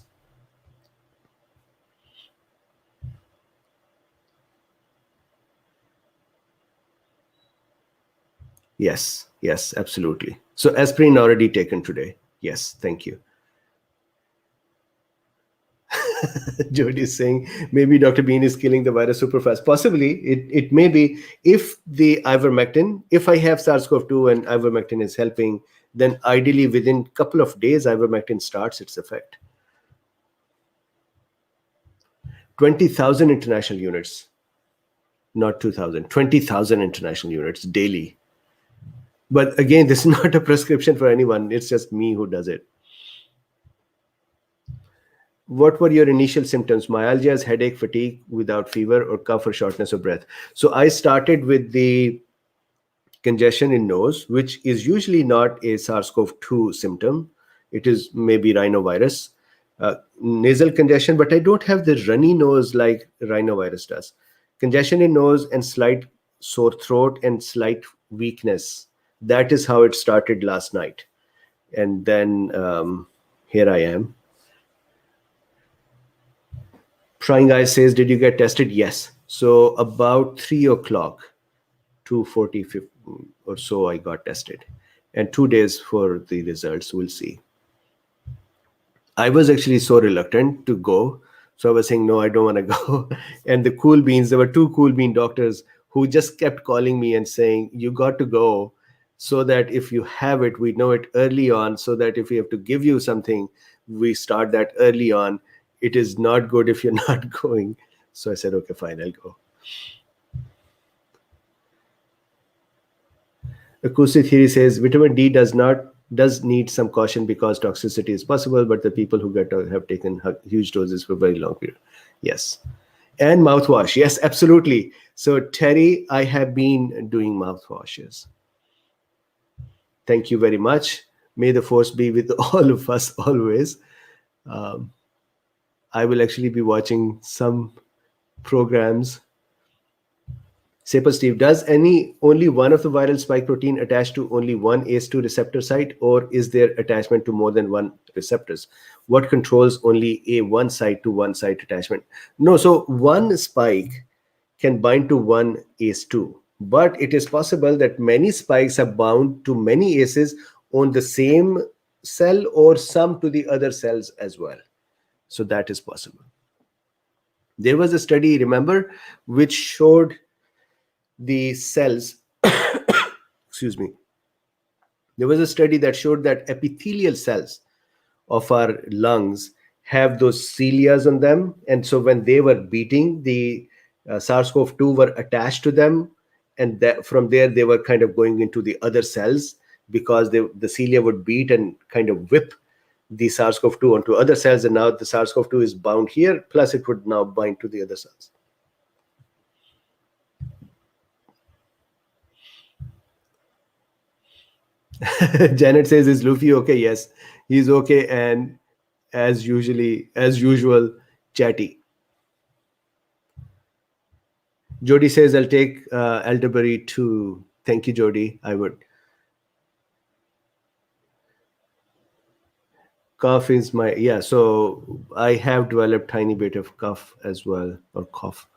Yes, yes, absolutely. So aspirin already taken today. Yes, thank you. Jody is saying maybe Dr. Bean is killing the virus super fast. Possibly, it may be. If the ivermectin, if I have SARS-CoV-2 and ivermectin is helping, then ideally within a couple of days, ivermectin starts its effect. 20,000 international units, not 2,000, 20,000 international units daily. But again, this is not a prescription for anyone. It's just me who does it. What were your initial symptoms? Myalgia is headache, fatigue without fever, or cough or shortness of breath. So I started with the congestion in nose, which is usually not a SARS-CoV-2 symptom. It is maybe rhinovirus. Nasal congestion, but I don't have the runny nose like rhinovirus does. Congestion in nose and slight sore throat and slight weakness. That is how it started last night. And then here I am. Prying Eye says, did you get tested? Yes. So about 3 o'clock, 2:40 or so, I got tested. And 2 days for the results. We'll see. I was actually so reluctant to go. So I was saying, no, I don't want to go. And the cool beans, there were two cool bean doctors who just kept calling me and saying, you got to go so that if you have it, we know it early on, so that if we have to give you something, we start that early on. It is not good if you're not going. So I said, okay, fine, I'll go. Acoustic theory says vitamin D does need some caution because toxicity is possible, but the people who have taken huge doses for a very long period. Yes. And mouthwash. Yes, absolutely. So Terry, I have been doing mouthwashes. Thank you very much. May the force be with all of us always. I will actually be watching some programs. Saper Steve, does only one of the viral spike protein attach to only one ACE2 receptor site, or is there attachment to more than one receptors? What controls only a one site to one site attachment? No, so one spike can bind to one ACE2, but it is possible that many spikes are bound to many ACEs on the same cell or some to the other cells as well. So that is possible. There was a study, remember, which showed the cells, excuse me, there was a study that showed that epithelial cells of our lungs have those cilias on them. And so when they were beating, the SARS-CoV-2 were attached to them. And from there, they were kind of going into the other cells because the cilia would beat and kind of whip the SARS-CoV-2 onto other cells. And now the SARS-CoV-2 is bound here, plus it would now bind to the other cells. Janet says, is Luffy okay? Yes, he's okay, and as usual, chatty. Jody says, I'll take elderberry too. Thank you, Jody. I would. Cough is so I have developed tiny bit of cough as well, or cough.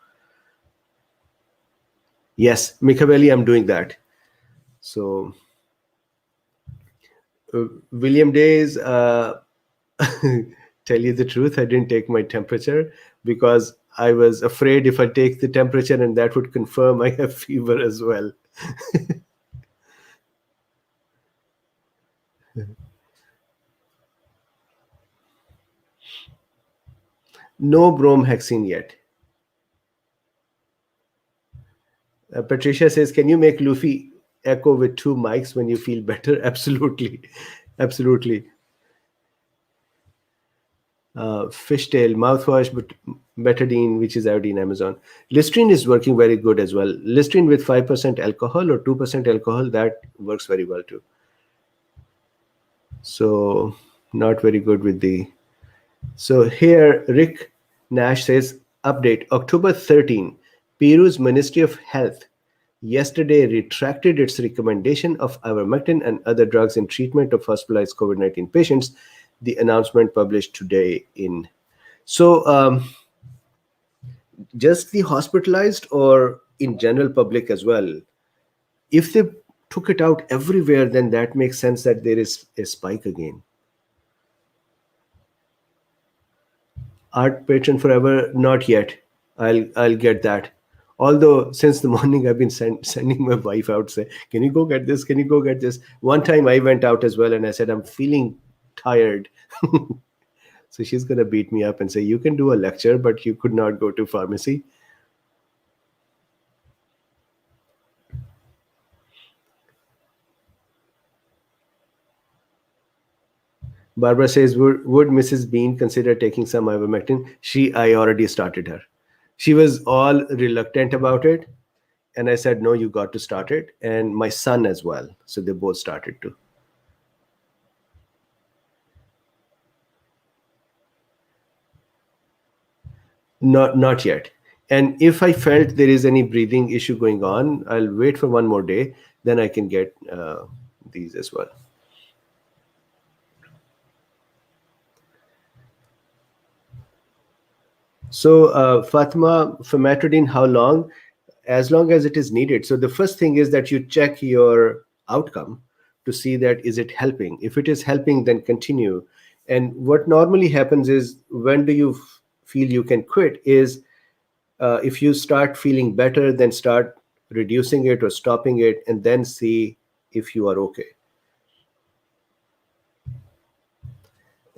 Yes, Mikaveli, I'm doing that. So William Days, tell you the truth, I didn't take my temperature because I was afraid if I take the temperature and that would confirm I have fever as well. No bromhexine yet. Patricia says, can you make Luffy echo with two mics when you feel better? Absolutely. Absolutely. Fishtail, mouthwash, but betadine, which is iodine, Amazon. Listerine is working very good as well. Listerine with 5% alcohol or 2% alcohol, that works very well too. So not very good with the. So here, Rick Nash says, update October 13, Peru's Ministry of Health yesterday retracted its recommendation of ivermectin and other drugs in treatment of hospitalized COVID-19 patients. The announcement published today in. So, just the hospitalized or in general public as well? If they took it out everywhere, then that makes sense that there is a spike again. Art patron forever, not yet. I'll get that. Although since the morning I've been sending my wife out, say, can you go get this? Can you go get this? One time I went out as well and I said, I'm feeling tired. So she's gonna beat me up and say, you can do a lecture, but you could not go to pharmacy. Barbara says, would Mrs. Bean consider taking some ivermectin? I already started her. She was all reluctant about it. And I said, no, you got to start it. And my son as well. So they both started too. Not yet. And if I felt there is any breathing issue going on, I'll wait for one more day. Then I can get these as well. So, Fatima, famotidine, how long? As long as it is needed. So the first thing is that you check your outcome to see that is it helping. If it is helping, then continue. And what normally happens is, when do you feel you can quit is, if you start feeling better, then start reducing it or stopping it, and then see if you are okay.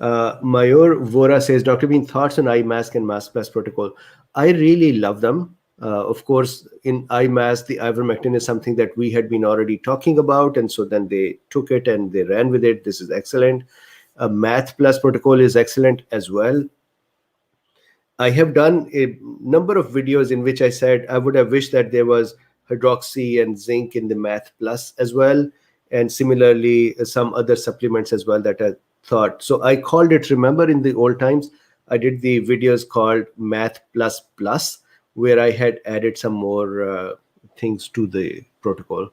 Mayur Vora says, Dr. Bean, thoughts on eye mask and mask plus protocol. I really love them. Of course, in eye mask, the ivermectin is something that we had been already talking about. And so then they took it and they ran with it. This is excellent. Math plus protocol is excellent as well. I have done a number of videos in which I said I would have wished that there was hydroxy and zinc in the Math Plus as well. And similarly, some other supplements as well that I thought. So I called it, remember in the old times, I did the videos called Math Plus Plus, where I had added some more things to the protocol.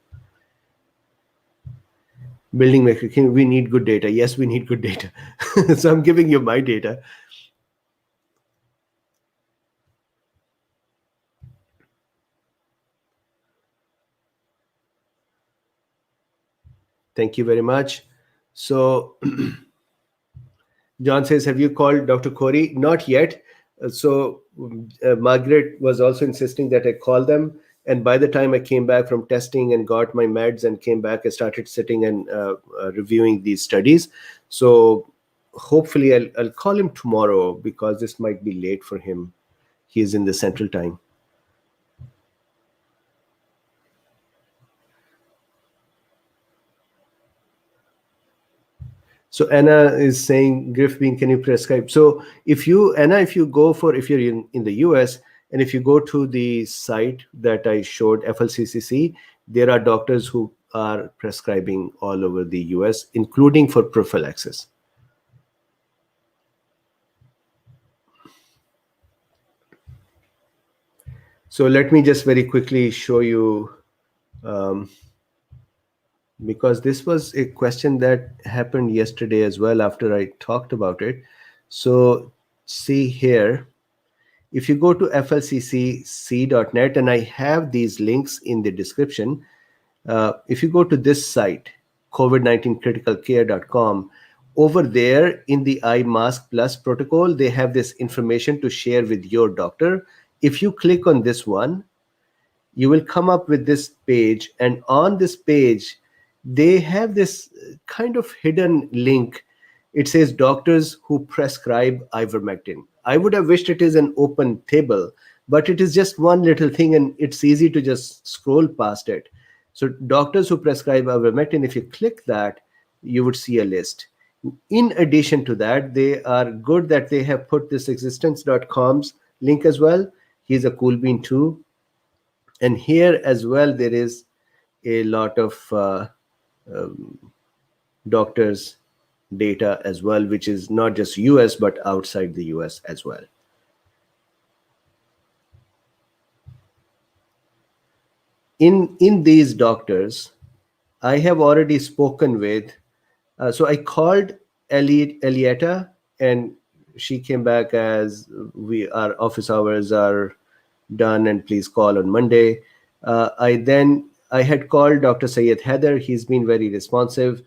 Building maker, we need good data. Yes, we need good data. So I'm giving you my data. Thank you very much. So John says, have you called Dr. Corey? Not yet. So Margaret was also insisting that I call them. And by the time I came back from testing and got my meds and came back, I started sitting and reviewing these studies. So hopefully I'll call him tomorrow, because this might be late for him. He is in the Central Time. So Anna is saying, Griff Bean, can you prescribe? So if you, Anna, if you're in the US, and if you go to the site that I showed, FLCCC, there are doctors who are prescribing all over the US, including for prophylaxis. So let me just very quickly show you, because this was a question that happened yesterday as well after I talked about it. So see here, if you go to flccc.net, and I have these links in the description, if you go to this site, covid19criticalcare.com, over there in the eye mask plus protocol, they have this information to share with your doctor. If you click on this one, you will come up with this page, and on this page they have this kind of hidden link. It says doctors who prescribe ivermectin. I would have wished it is an open table, but it is just one little thing and it's easy to just scroll past it. So doctors who prescribe ivermectin, if you click that, you would see a list. In addition to that, they are good that they have put this existence.com's link as well. He's a cool bean too. And here as well, there is a lot of doctors' data as well, which is not just US but outside the US as well. In these doctors, I have already spoken with. So I called Elietta, and she came back as we our office hours are done, and please call on Monday. I had called Dr. Sayed Heather. He's been very responsive.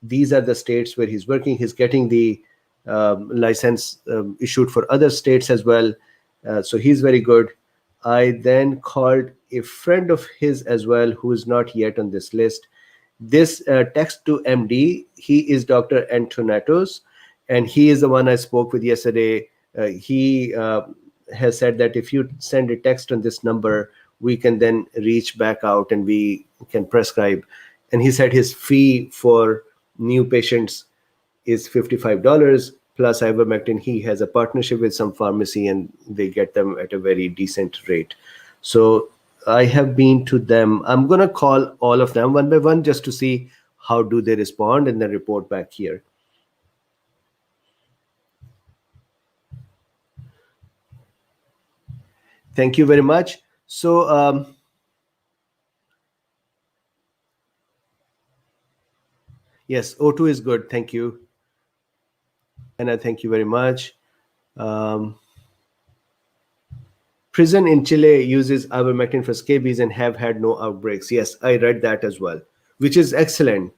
These are the states where he's working. He's getting the license issued for other states as well. So he's very good. I then called a friend of his as well, who is not yet on this list. This text to MD, he is Dr. Antonatos, and he is the one I spoke with yesterday. He has said that if you send a text on this number, we can then reach back out and we can prescribe. And he said his fee for new patients is $55 plus ivermectin. He has a partnership with some pharmacy and they get them at a very decent rate. So I have been to them. I'm going to call all of them one by one just to see how do they respond and then report back here. Thank you very much. So yes, O2 is good. Thank you. And I thank you very much. Um, Prison in Chile uses ivermectin for scabies and have had no outbreaks. Yes, I read that as well, which is excellent.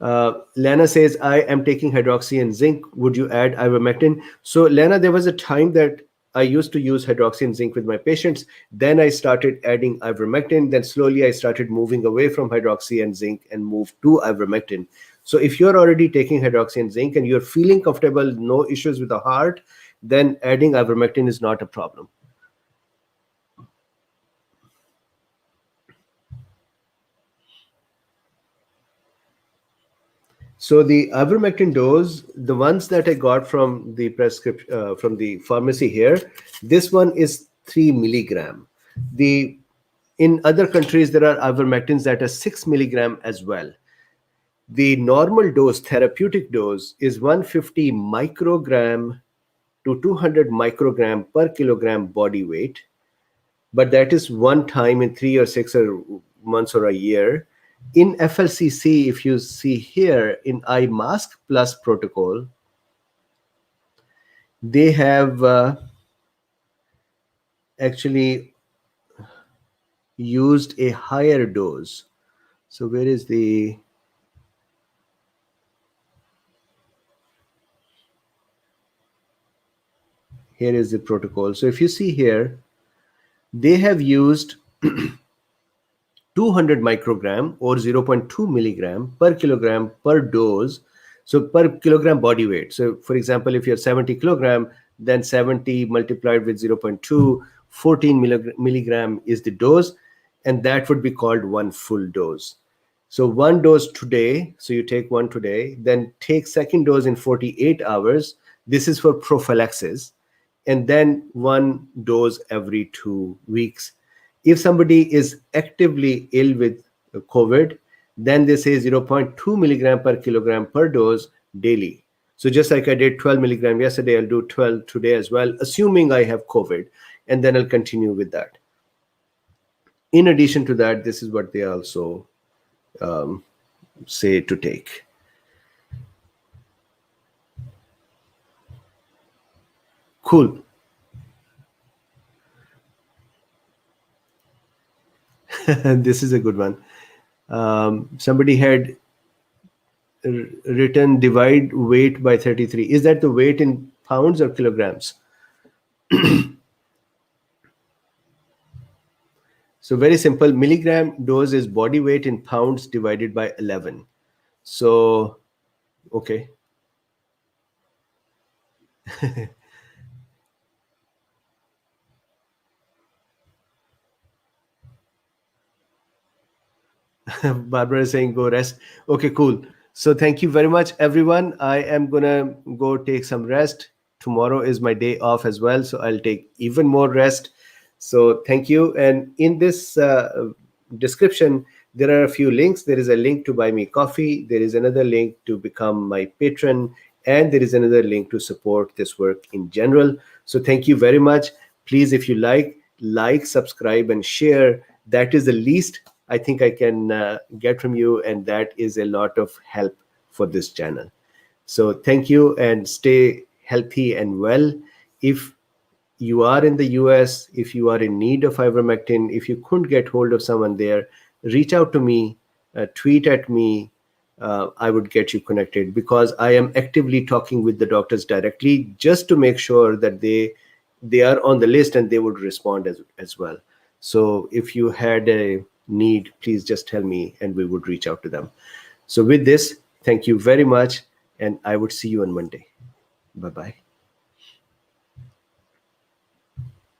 Lana says, I am taking hydroxy and zinc. Would you add ivermectin? So, Lana, there was a time that I used to use hydroxy and zinc with my patients. Then I started adding ivermectin. Then slowly I started moving away from hydroxy and zinc and moved to ivermectin. So, if you're already taking hydroxy and zinc and you're feeling comfortable, no issues with the heart, then adding ivermectin is not a problem. So the ivermectin dose, the ones that I got from the prescription from the pharmacy here, this one is 3 milligram. The In other countries there are ivermectins that are 6 milligram as well. The normal dose, therapeutic dose, is 150 microgram to 200 microgram per kilogram body weight, but that is one time in 3 or 6 or months or a year. In FLCC, if you see here in eye mask plus protocol, they have actually used a higher dose. So where is the, here is the protocol. So if you see here, they have used 200 microgram or 0.2 milligram per kilogram per dose. So per kilogram body weight. So for example, if you're 70 kilogram, then 70 multiplied with 0.2, 14 milligram is the dose. And that would be called one full dose. So one dose today, so you take one today, then take second dose in 48 hours. This is for prophylaxis. And then one dose every 2 weeks. If somebody is actively ill with COVID, then they say 0.2 milligram per kilogram per dose daily. So just like I did 12 milligram yesterday, I'll do 12 today as well, assuming I have COVID, and then I'll continue with that. In addition to that, this is what they also say to take. Cool. This is a good one. Somebody had written divide weight by 33. Is that the weight in pounds or kilograms? So very simple. Milligram dose is body weight in pounds divided by 11. So, okay. Barbara is saying go rest. Okay, cool. So thank you very much, everyone. I am gonna go take some rest. Tomorrow is my day off as well, so I'll take even more rest. So thank you. And in this description, there are a few links. There is a link to buy me coffee. There is another link to become my patron, and there is another link to support this work in general. So thank you very much. Please, if you like, subscribe, and share. That is the least I think I can get from you, and that is a lot of help for this channel. So thank you, and stay healthy and well. If you are in the US, if you are in need of ivermectin, if you couldn't get hold of someone there, reach out to me, tweet at me. I would get you connected, because I am actively talking with the doctors directly just to make sure that they are on the list and they would respond as well. So if you had a need, please just tell me and we would reach out to them. So with this, thank you very much, and I would see you on Monday. Bye-bye.